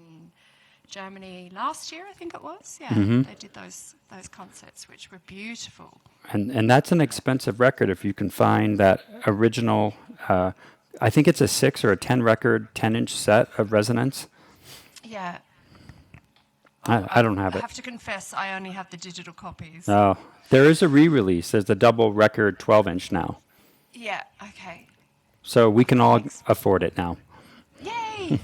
Speaker 3: Germany last year, I think it was. Yeah, they did those concerts, which were beautiful.
Speaker 2: And that's an expensive record if you can find that original, I think it's a 6 or a 10 record, 10-inch set of Resonance.
Speaker 3: Yeah.
Speaker 2: I don't have
Speaker 3: I
Speaker 2: it.
Speaker 3: have to confess, I only have the digital copies.
Speaker 2: Oh, there is a re-release. There's a double record 12-inch now.
Speaker 3: Yeah, okay.
Speaker 2: So we can all afford it now.
Speaker 3: Yay!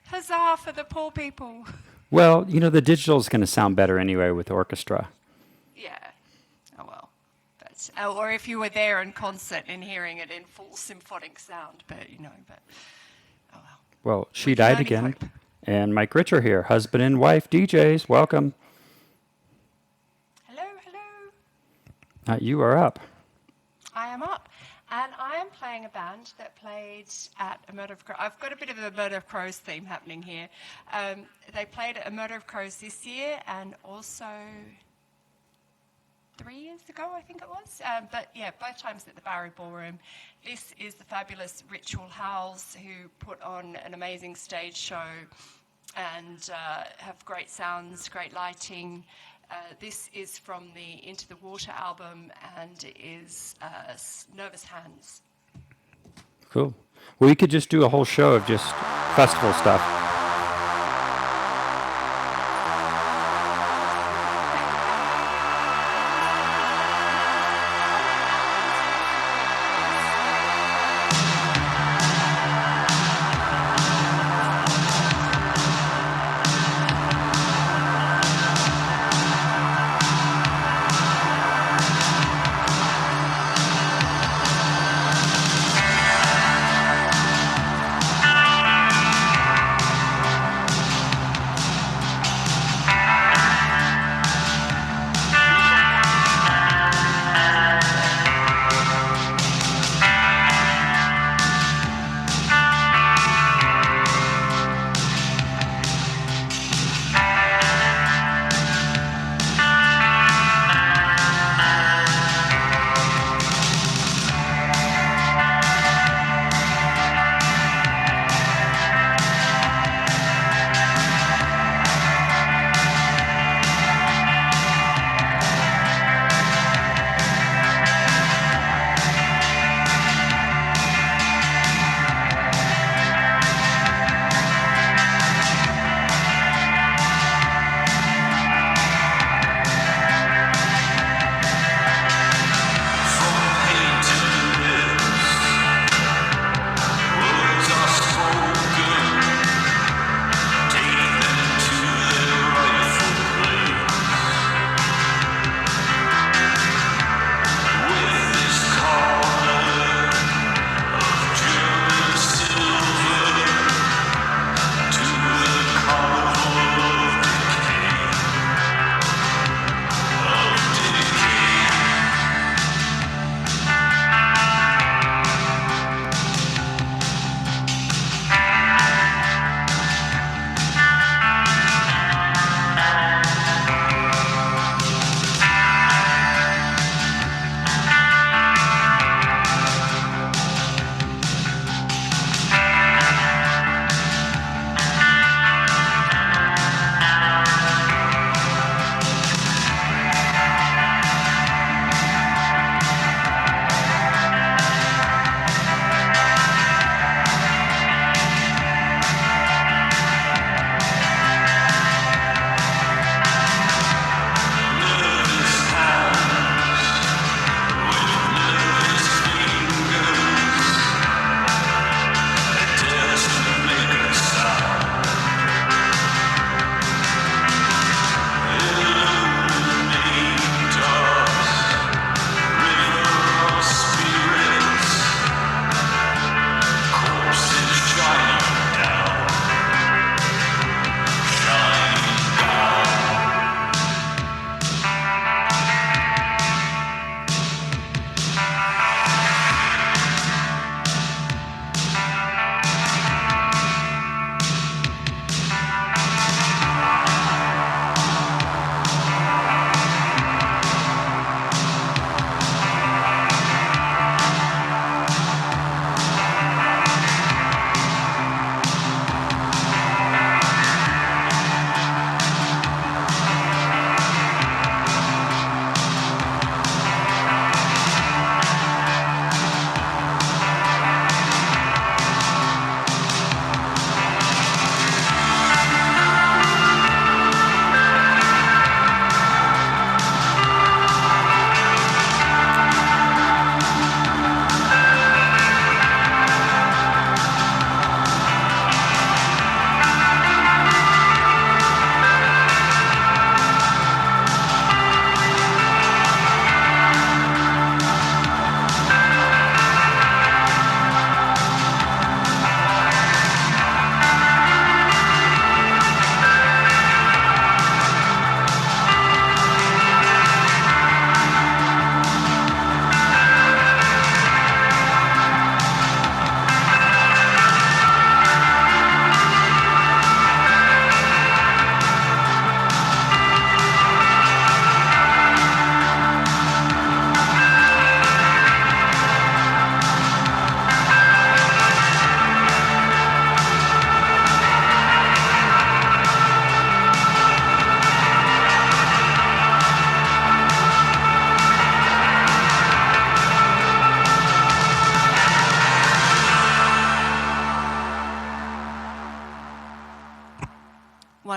Speaker 3: Huzzah for the poor people.
Speaker 2: Well, you know, the digital is going to sound better anyway with orchestra.
Speaker 3: Yeah. Oh well. But, or if you were there in concert and hearing it in full symphonic sound, but oh well.
Speaker 2: Well, She
Speaker 3: We can
Speaker 2: Died
Speaker 3: only
Speaker 2: Again.
Speaker 3: hope.
Speaker 2: And Mike Richer here, husband and wife DJs. Welcome.
Speaker 3: Hello, hello.
Speaker 2: You are up.
Speaker 3: I am up. And I am playing a band that played at a Murder of Crows. I've got a bit of a Murder of Crows theme happening here. They played at a Murder of Crows this year and also 3 years ago, I think it was. But yeah, both times at the Bowery Ballroom. This is the fabulous Ritual Howls, who put on an amazing stage show and have great sounds, great lighting. This is from the Into the Water album and is Nervous Hands.
Speaker 2: Cool. Well, we could just do a whole show of just festival stuff.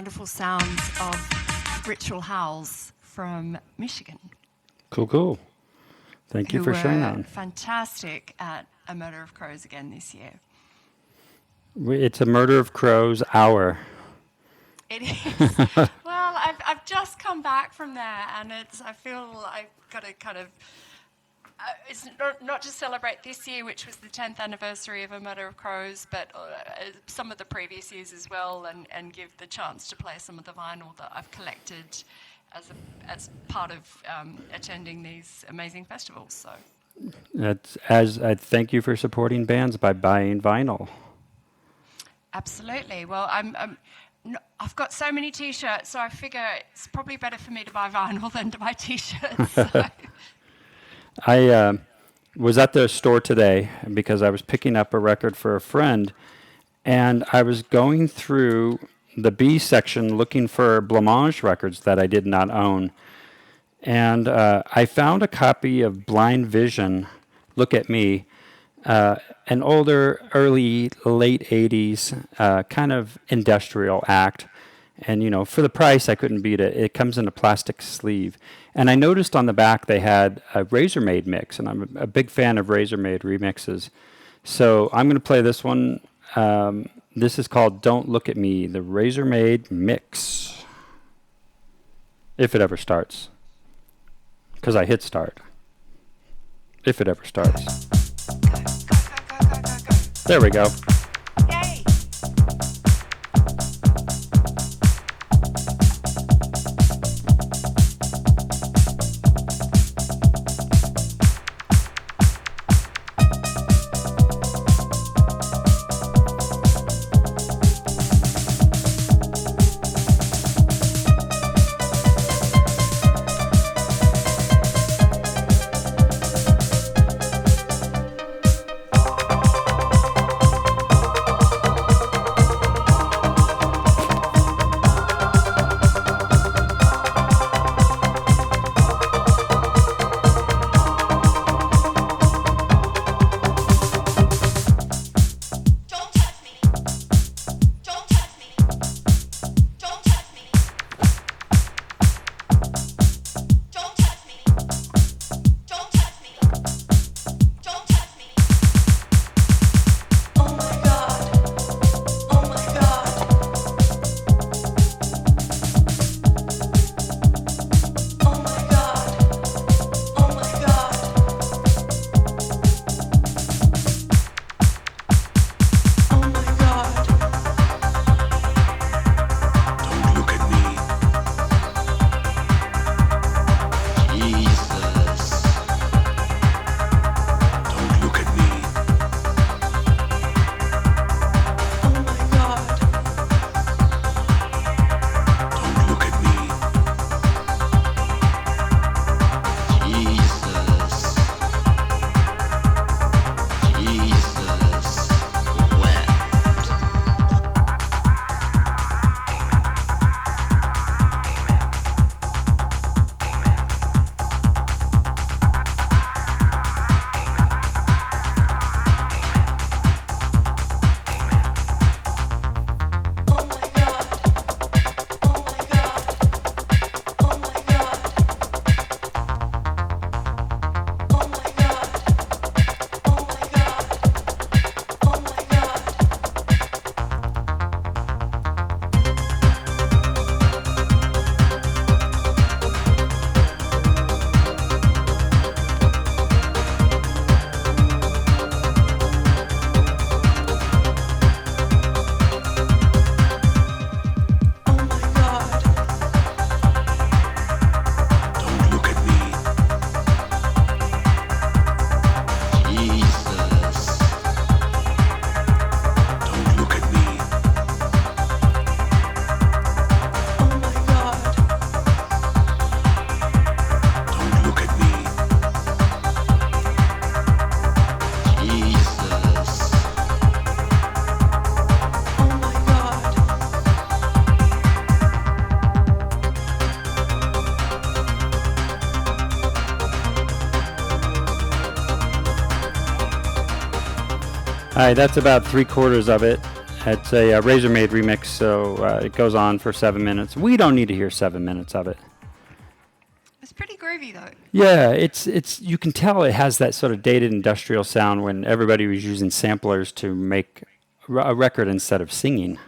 Speaker 3: wonderful sounds of Ritual Howls from Michigan.
Speaker 2: Cool. Thank you
Speaker 3: who
Speaker 2: for sharing
Speaker 3: were
Speaker 2: that.
Speaker 3: fantastic at A Murder of Crows again this year.
Speaker 2: It's a Murder of Crows hour.
Speaker 3: It is. Well, I've just come back from there, and I feel I've got to kind of. It's not just celebrate this year, which was the 10th anniversary of A Murder of Crows, but some of the previous years as well, and give the chance to play some of the vinyl that I've collected as part of attending these amazing festivals. So
Speaker 2: That's as I thank you for supporting bands by buying vinyl.
Speaker 3: absolutely. Well, I've got so many T-shirts, so I figure it's probably better for me to buy vinyl than to buy T-shirts. So.
Speaker 2: I was at the store today because I was picking up a record for a friend, and I was going through the B section looking for Blancmange records that I did not own. And I found a copy of Blind Vision, Look at Me, an older, late 80s kind of industrial act. And, for the price, I couldn't beat it. It comes in a plastic sleeve. And I noticed on the back they had a Razormaid mix, and I'm a big fan of Razormaid remixes. So I'm going to play this one. This is called Don't Look at Me, the Razormaid mix. If it ever starts. Because I hit start. If it ever starts.
Speaker 3: Go.
Speaker 2: There we go.
Speaker 3: Yay!
Speaker 2: All right, that's about 3/4 of it. It's a Razor-made remix, so it goes on for 7 minutes. We don't need to hear 7 minutes of it.
Speaker 3: It's pretty groovy though.
Speaker 2: Yeah, it's you can tell it has that sort of dated industrial sound when everybody was using samplers to make a record instead of singing.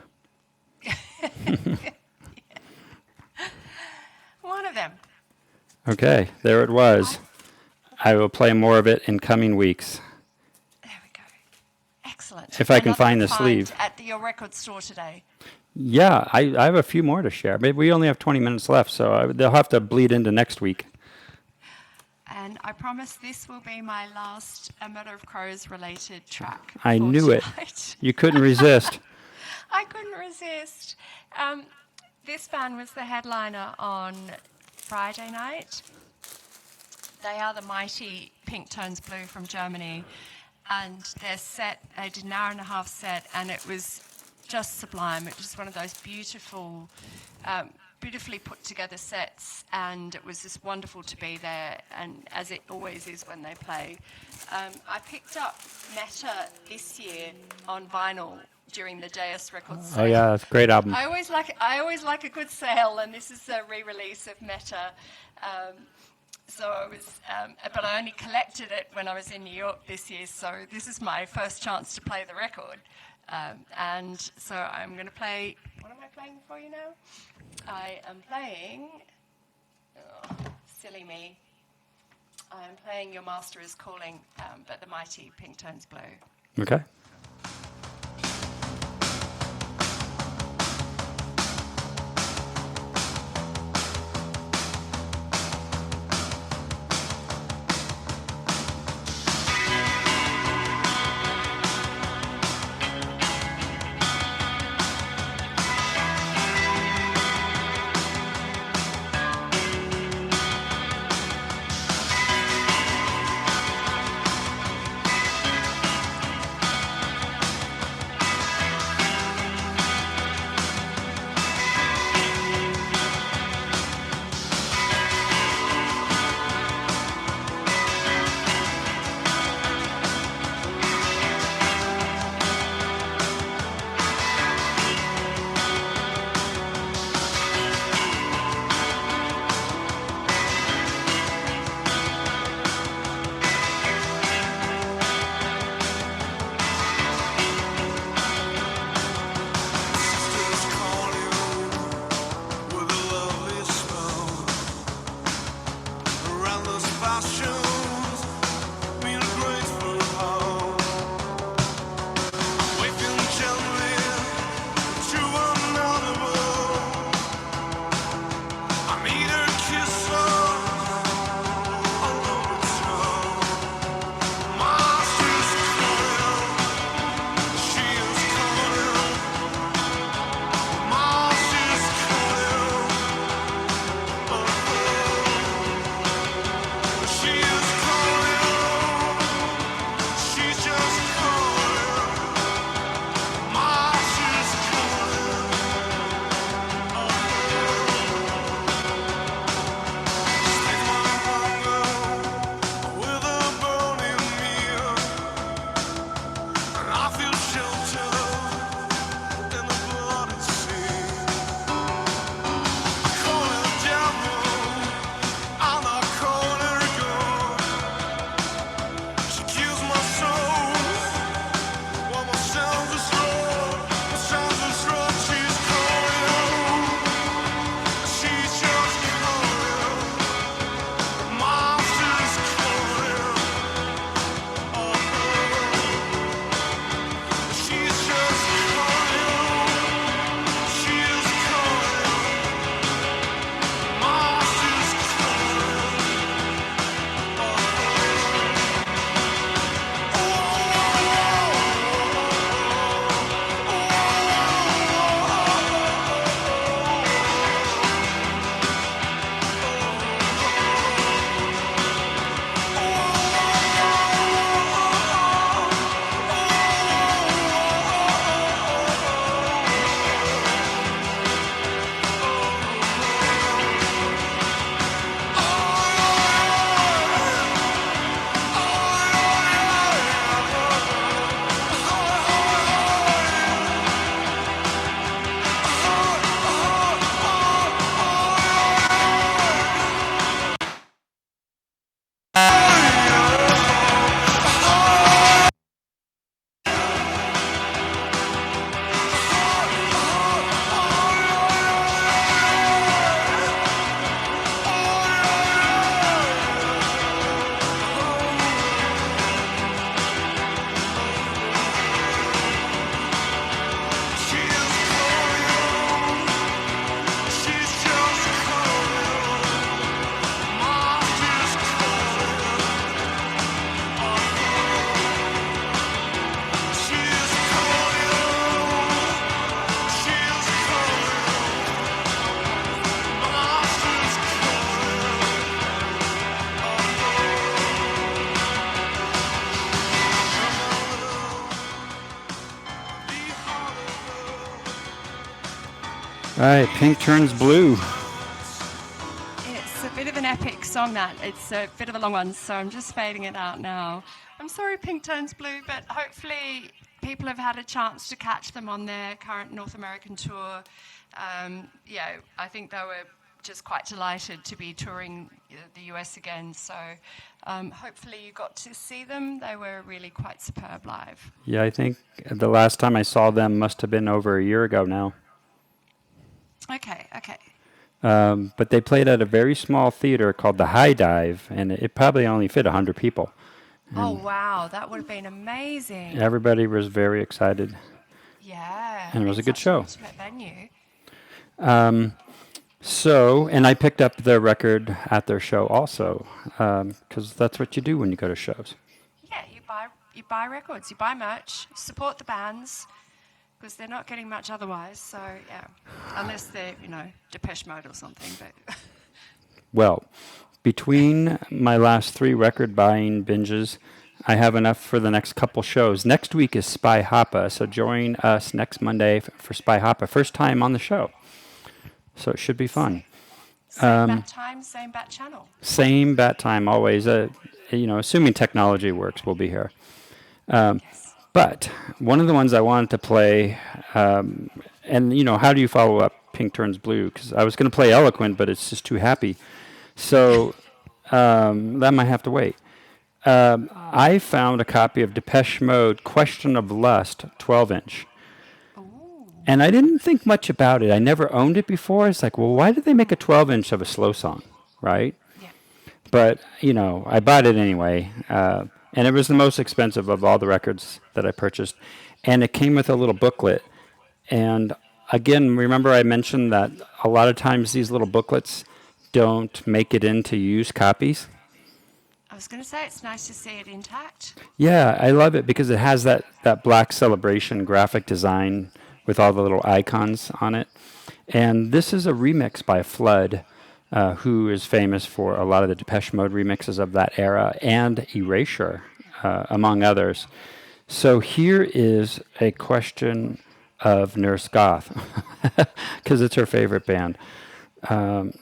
Speaker 3: One of them.
Speaker 2: Okay, there it was. I will play more of it in coming weeks.
Speaker 3: There we go. Excellent.
Speaker 2: If I can
Speaker 3: Another
Speaker 2: find the
Speaker 3: find
Speaker 2: sleeve.
Speaker 3: at your record store today.
Speaker 2: Yeah, I have a few more to share. Maybe we only have 20 minutes left, so they'll have to bleed into next week.
Speaker 3: And I promise this will be my last A Murder of Crows related track.
Speaker 2: I
Speaker 3: for
Speaker 2: knew it.
Speaker 3: tonight.
Speaker 2: You couldn't resist.
Speaker 3: I couldn't resist. This band was the headliner on Friday night. They are the mighty Pink Tones Blue from Germany. And their set, they did an hour and a half set, and it was just sublime. It was one of those beautiful, beautifully put together sets, and it was just wonderful to be there, and as it always is when they play. I picked up Meta this year on vinyl during the JS Records sale.
Speaker 2: Oh yeah, that's a great album.
Speaker 3: I always like a good sale, and this is a re-release of Meta. So I was, but I only collected it when I was in New York this year. So this is my first chance to play the record, and so I'm going to play. What am I playing for you now? I am playing. Oh, silly me. I am playing "Your Master Is Calling," but the mighty Pink Tones Blue.
Speaker 2: Okay.
Speaker 4: She
Speaker 2: All right, Pink Turns Blue.
Speaker 3: It's a bit of an epic song, that. It's a bit of a long one, so I'm just fading it out now. I'm sorry, Pink Turns Blue, but hopefully people have had a chance to catch them on their current North American tour. I think they were just quite delighted to be touring the US again, so hopefully you got to see them. They were really quite superb live.
Speaker 2: Yeah, I think the last time I saw them must have been over a year ago now.
Speaker 3: Okay.
Speaker 2: But they played at a very small theater called the High Dive, and it probably only fit 100 people.
Speaker 3: Oh, wow, that would have been amazing.
Speaker 2: Everybody was very excited.
Speaker 3: Yeah.
Speaker 2: And it was a
Speaker 3: it's
Speaker 2: good
Speaker 3: such
Speaker 2: show.
Speaker 3: an intimate venue.
Speaker 2: And I picked up the record at their show also, because that's what you do when you go to shows.
Speaker 3: Yeah, you buy records, you buy merch, support the bands, because they're not getting much otherwise. So yeah, unless they're Depeche Mode or something. But
Speaker 2: Well, between my last 3 record buying binges, I have enough for the next couple shows. Next week is Spy Hoppa, so join us next Monday for Spy Hoppa. First time on the show, so it should be fun.
Speaker 3: same bat time, same bat channel.
Speaker 2: Same bat time always. Assuming technology works, we'll be here. But one of the ones I wanted to play, and how do you follow up Pink Turns Blue? Because I was going to play Eloquent, but it's just too happy. So that might have to wait. I found a copy of Depeche Mode, Question of Lust, 12-inch. And I didn't think much about it. I never owned it before. It's like, well, why did they make a 12-inch of a slow song, right?
Speaker 3: Yeah.
Speaker 2: But, I bought it anyway. And it was the most expensive of all the records that I purchased. And it came with a little booklet. And again, remember I mentioned that a lot of times these little booklets don't make it into used copies?
Speaker 3: I was going to say it's nice to see it intact.
Speaker 2: Yeah, I love it because it has that Black Celebration graphic design with all the little icons on it. And this is a remix by Flood, who is famous for a lot of the Depeche Mode remixes of that era, and Erasure, among others. So here is a question of Nurse Goth, because it's her favorite band.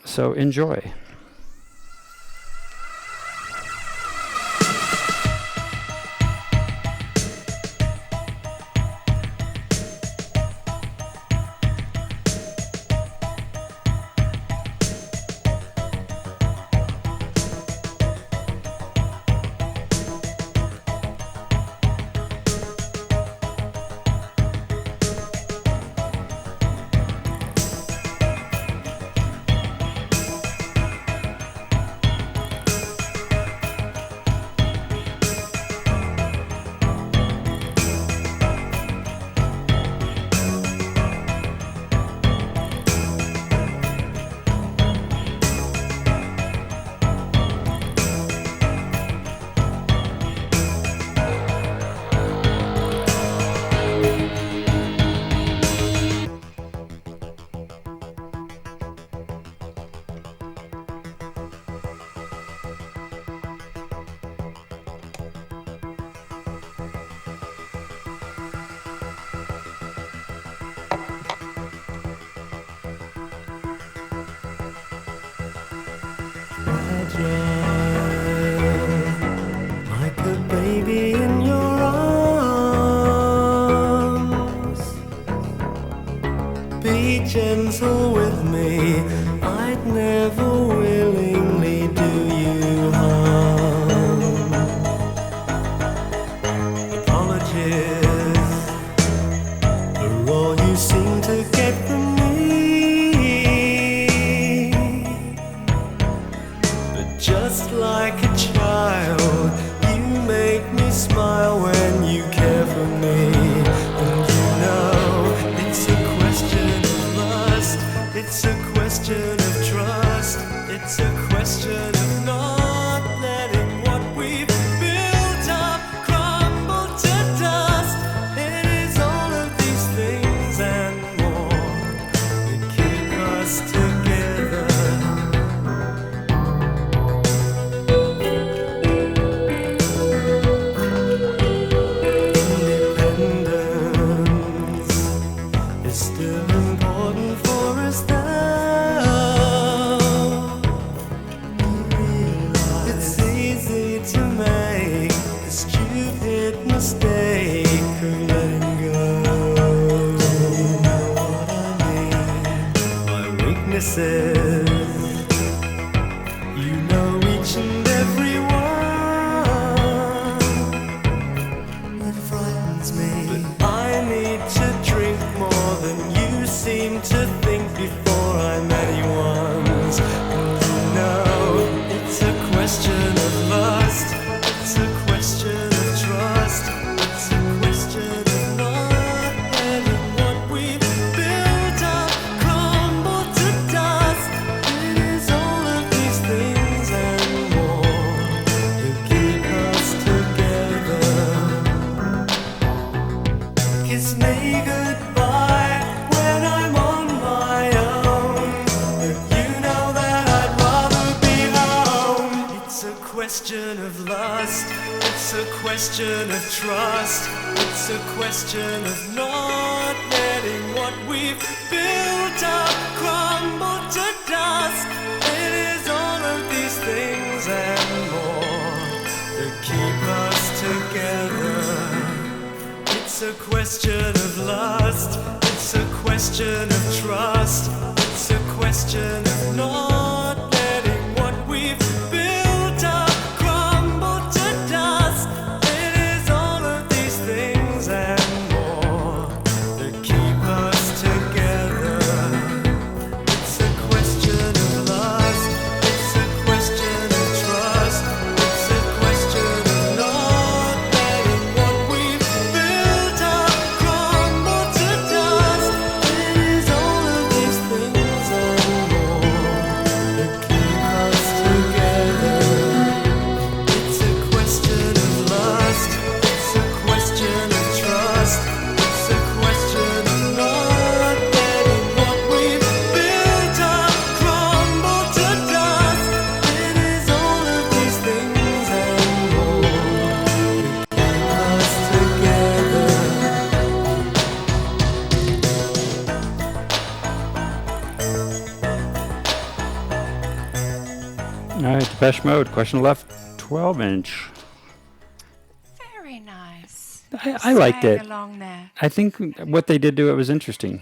Speaker 2: So enjoy.
Speaker 5: Like a baby in your arms. Be gentle with me. I'd never willingly do you harm. Apologies for all you seem to get from me. Just like a child, you make me smile when you care for me. And it's a question of lust, it's a question of trust, it's a question of not letting what we've built up crumble to dust. It is all of these things and more that keep us together.
Speaker 7: faces. You know each and every one. It frightens me. But I need to drink more than you seem to think before I'm anyone's. And you know it's a question of lust. It's a question of trust. It's a question of not letting what we've built up crumble to dust. It is all of these things and more that keep us together. Kiss me goodbye when I'm on my own. But you know that I'd rather be home. It's a question of lust. It's a question of trust. It's a question of not letting what we've built up crumble to dust. It is all of these things and more that keep us together. It's a question of lust. It's a question of trust. It's a question of not letting what we've built up crumble to dust. It is all of these things and more that keep us together. It's a question of lust. It's a question of trust. It's a question of not letting what we've built up crumble to dust. It is all of these things and more that keep us together. It's a question of lust. It's a question of trust. It's a question of not letting what we've built up crumble to dust. It is all of these things and more that keep us together.
Speaker 2: All right, Depeche Mode, question left, 12-inch.
Speaker 3: Very nice.
Speaker 2: I liked
Speaker 3: Sang
Speaker 2: it.
Speaker 3: along there.
Speaker 2: I think what they did to it was interesting.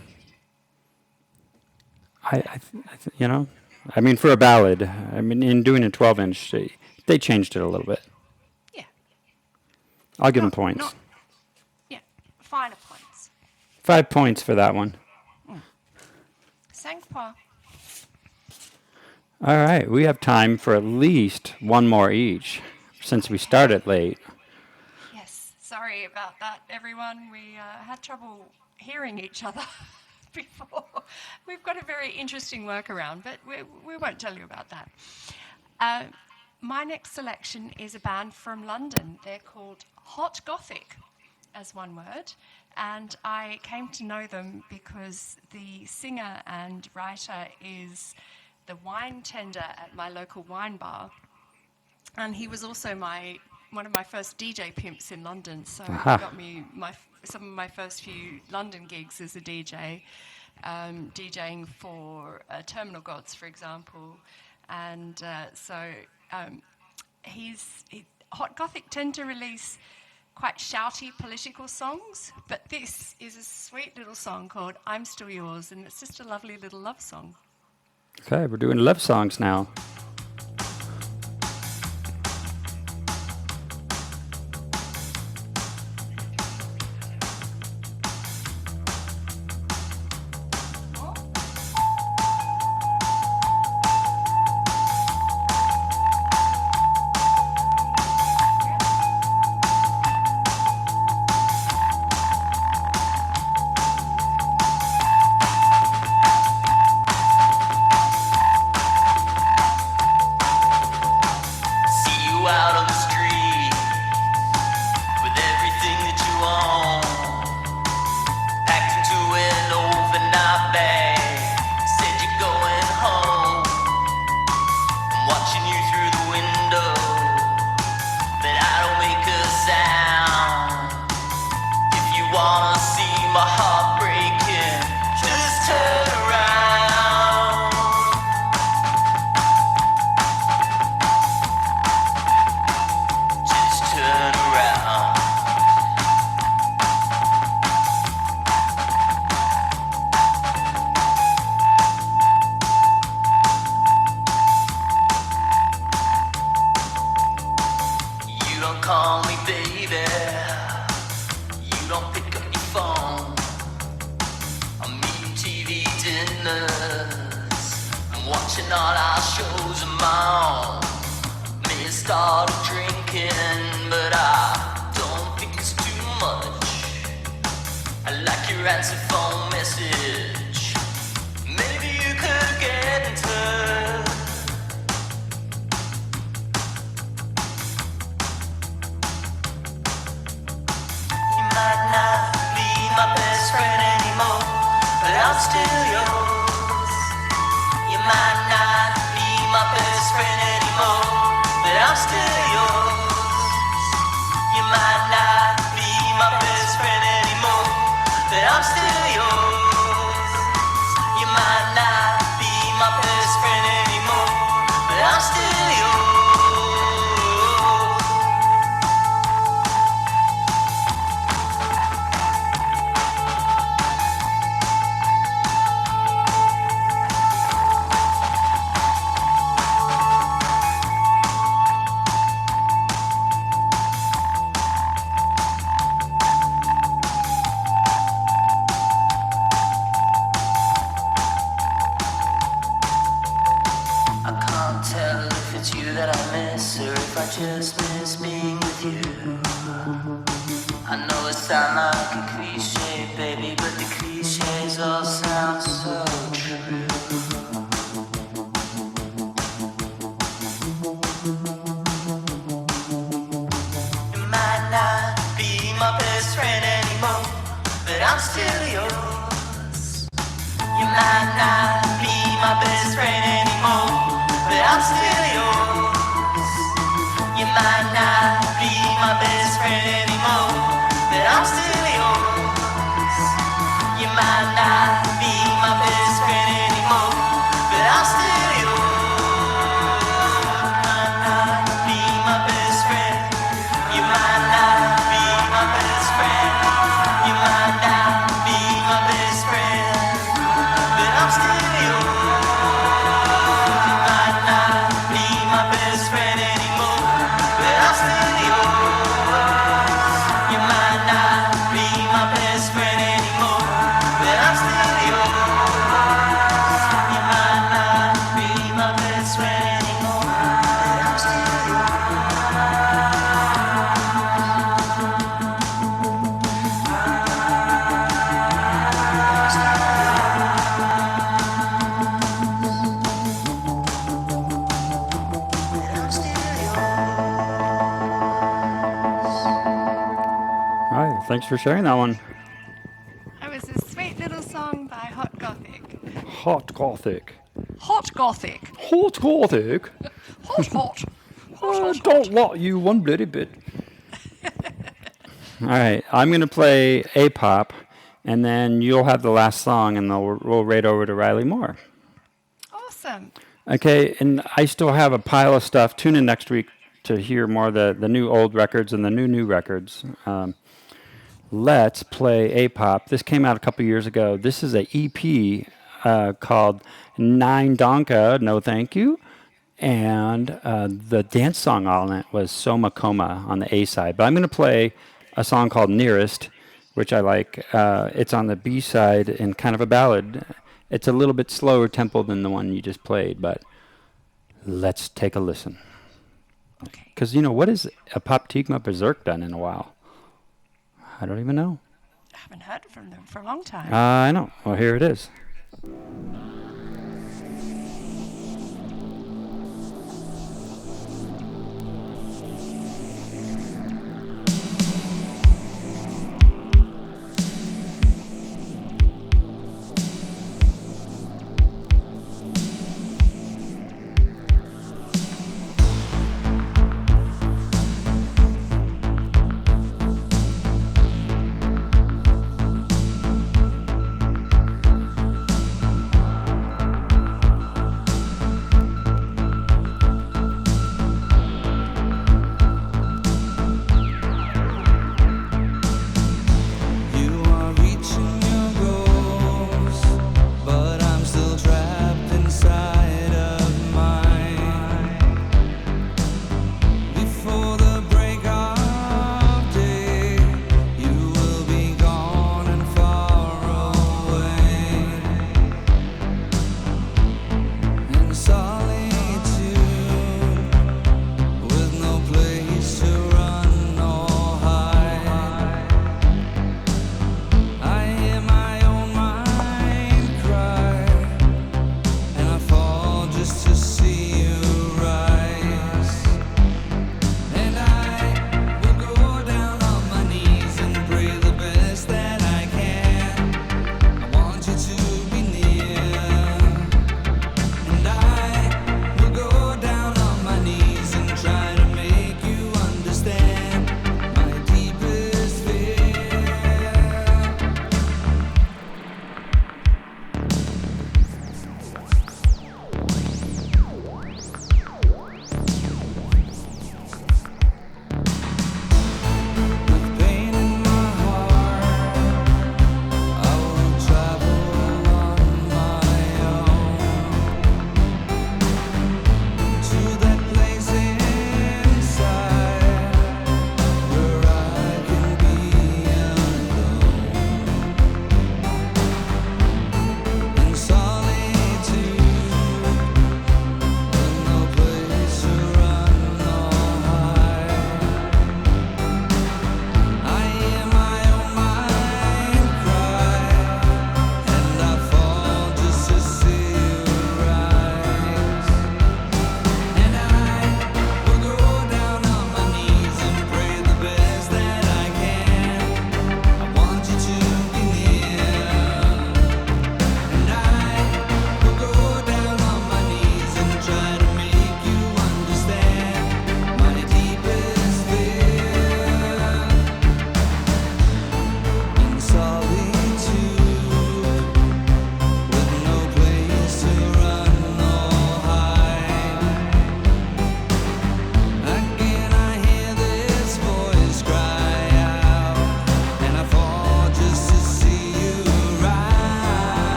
Speaker 2: You know, I mean, for a ballad, I mean, in doing a 12-inch, they changed it a little bit.
Speaker 3: Yeah.
Speaker 2: I'll give them
Speaker 3: Not-
Speaker 2: points.
Speaker 3: not- Yeah. Finer points.
Speaker 2: 5 points for that one.
Speaker 3: Sang pas.
Speaker 2: All right, we have time for at least one more each, since we started late.
Speaker 3: Yes. Sorry about that, everyone. We had trouble hearing each other before. We've got a very interesting workaround, but we won't tell you about that. My next selection is a band from London. They're called Hot Gothic, as one word. And I came to know them because the singer and writer is the wine tender at my local wine bar. And he was also one of my first DJ pimps in London. So
Speaker 2: Aha.
Speaker 3: he got me some of my first few London gigs as a DJ, DJing for Terminal Gods, for example. And Hot Gothic tend to release quite shouty political songs, but this is a sweet little song called I'm Still Yours, and it's just a lovely little love song.
Speaker 2: Okay, we're doing love songs now.
Speaker 5: watching all our shows of my own. May have started drinking, but I don't think it's too much. I like your answer phone message. Maybe you could get in touch. You might not be my best friend anymore, but I'm still yours. You might not be my best friend anymore, but I'm still yours. You might not be my best friend anymore, but I'm still yours. You might not be my best friend anymore, but I'm still yours. I can't tell if it's you that I miss or if I just miss being with you. I know it sounds like a cliche, baby, but the cliches all sound so true. You might not be my best friend anymore, but I'm still yours. You might not be my best friend anymore, but I'm still yours. You might not be my best friend anymore, but I'm still yours. You might not be my best friend anymore, but I'm still yours. You might not be my best friend. You might not be my best friend. You might not be my best friend, but I'm still yours. You might not be my best friend anymore, but I'm still yours. You might not be my best friend anymore, but I'm still yours. You might not be my best friend anymore, but I'm still yours. I'm still
Speaker 2: All right, thanks for sharing that one.
Speaker 3: That was a sweet little song by Hot Gothic.
Speaker 2: Hot Gothic.
Speaker 3: Hot Gothic.
Speaker 2: Hot Gothic?
Speaker 3: Hot, hot.
Speaker 2: Don't lot you one bloody bit. All right, I'm going to play A-pop, and then you'll have the last song, and then we'll roll right over to Riley Moore.
Speaker 3: Awesome.
Speaker 2: Okay, and I still have a pile of stuff. Tune in next week to hear more of the new old records and the new records. Let's play A-pop. This came out a couple years ago. This is a EP called Nine Donka, No Thank You. And the dance song on it was Soma Coma on the A side. But I'm going to play a song called Nearest, which I like. It's on the B side and kind of a ballad. It's a little bit slower tempo than the one you just played, but let's take a listen.
Speaker 3: Okay.
Speaker 2: Because, what has a Pop Tigma Berserk done in a while? I don't even know.
Speaker 3: I haven't heard from them for a long time.
Speaker 2: I know. Well, here it is.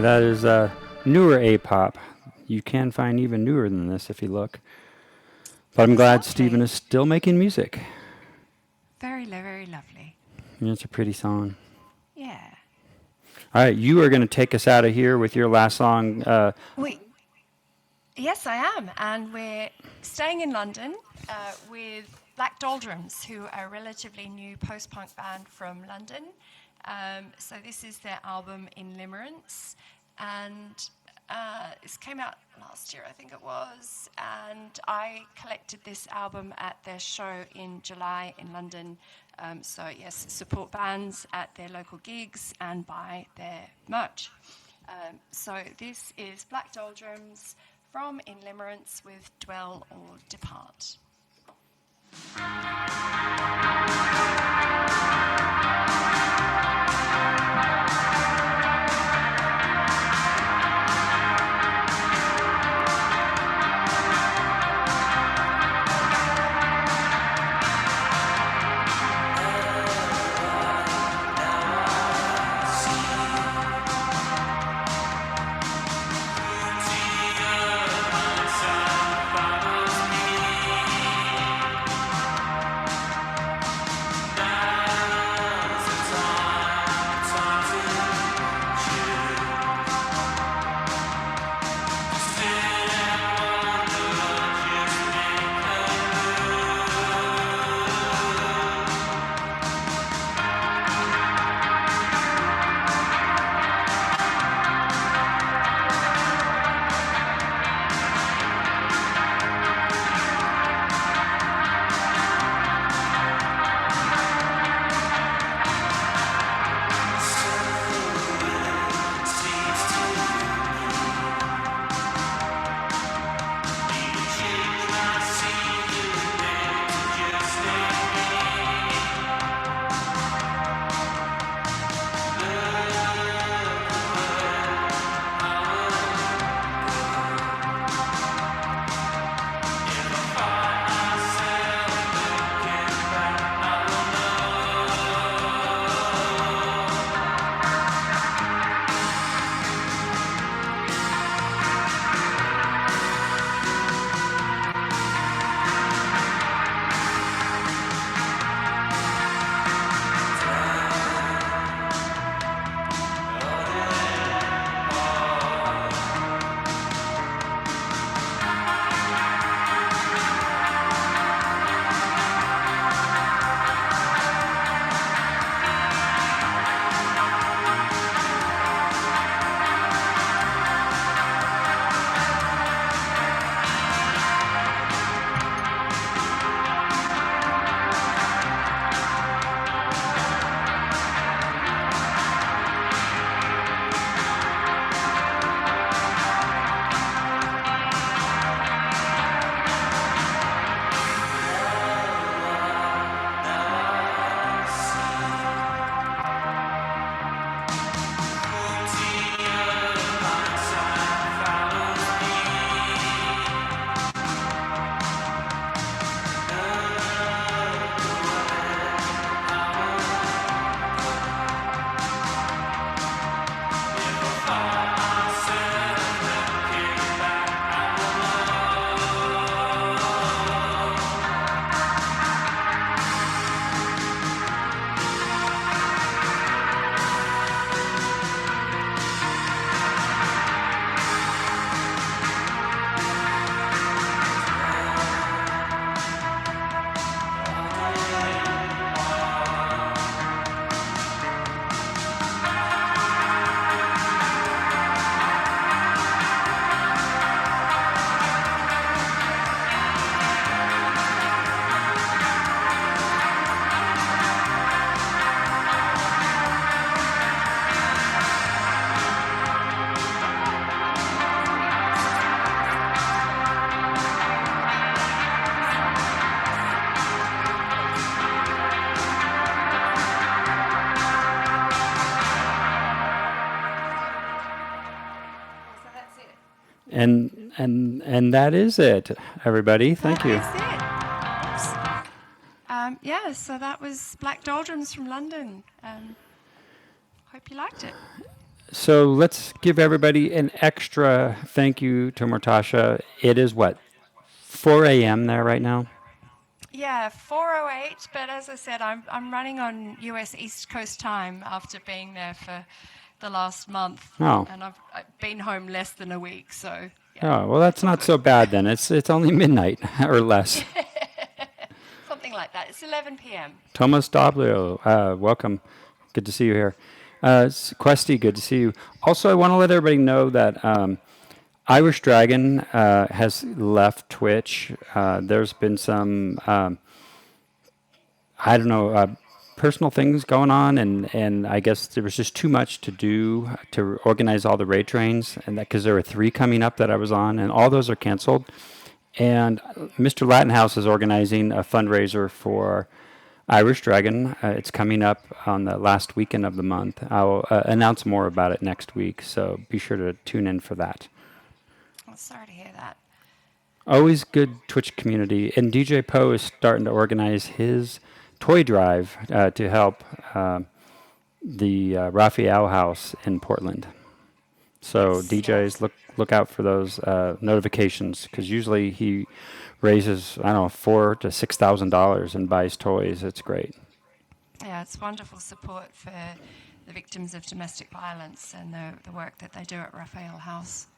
Speaker 2: that is newer A-pop. You can find even newer than this if you look. But I'm glad Stephen is still making music.
Speaker 3: Very, very lovely.
Speaker 2: And it's a pretty song.
Speaker 3: Yeah.
Speaker 2: All right, you are going to take us out of here with your last song.
Speaker 3: Yes, I am. And we're staying in London with Black Doldrums, who are a relatively new post-punk band from London. So this is their album In Limerence. And this came out last year, I think it was. And I collected this album at their show in July in London. So yes, support bands at their local gigs and buy their merch. So this is Black Doldrums from In Limerence with Dwell or Depart.
Speaker 2: And that is it, everybody. Thank you.
Speaker 3: That is it. Yeah, so that was Black Doldrums from London. Hope you liked it.
Speaker 2: So let's give everybody an extra thank you to Mortasha. It is what, 4 a.m. there right now?
Speaker 3: Yeah, 4:08. But as I said, I'm running on US East Coast time after being there for the last month,
Speaker 2: Oh.
Speaker 3: and I've been home less than a week. So yeah,
Speaker 2: Oh, well, that's
Speaker 3: it's all
Speaker 2: not
Speaker 3: good.
Speaker 2: so bad then. It's only midnight or less.
Speaker 3: Something like that. It's 11 p.m.
Speaker 2: Thomas W, welcome. Good to see you here. Questy, good to see you. Also, I want to let everybody know that Irish Dragon has left Twitch. There's been some, I don't know, personal things going on, and I guess there was just too much to do to organize all the raid trains, and that because there were 3 coming up that I was on, and all those are canceled. And Mr. Lattenhouse is organizing a fundraiser for Irish Dragon. It's coming up on the last weekend of the month. I'll announce more about it next week, so be sure to tune in for that.
Speaker 3: I'm sorry to hear that.
Speaker 2: Always good Twitch community. And DJ Poe is starting to organize his toy drive to help the Raphael House in Portland. So
Speaker 3: Yes,
Speaker 2: DJs,
Speaker 3: yes.
Speaker 2: look out for those notifications, because usually he raises, I don't know, $4,000 to $6,000 and buys toys. It's great.
Speaker 3: Yeah, it's wonderful support for the victims of domestic violence and the work that they do at Raphael House.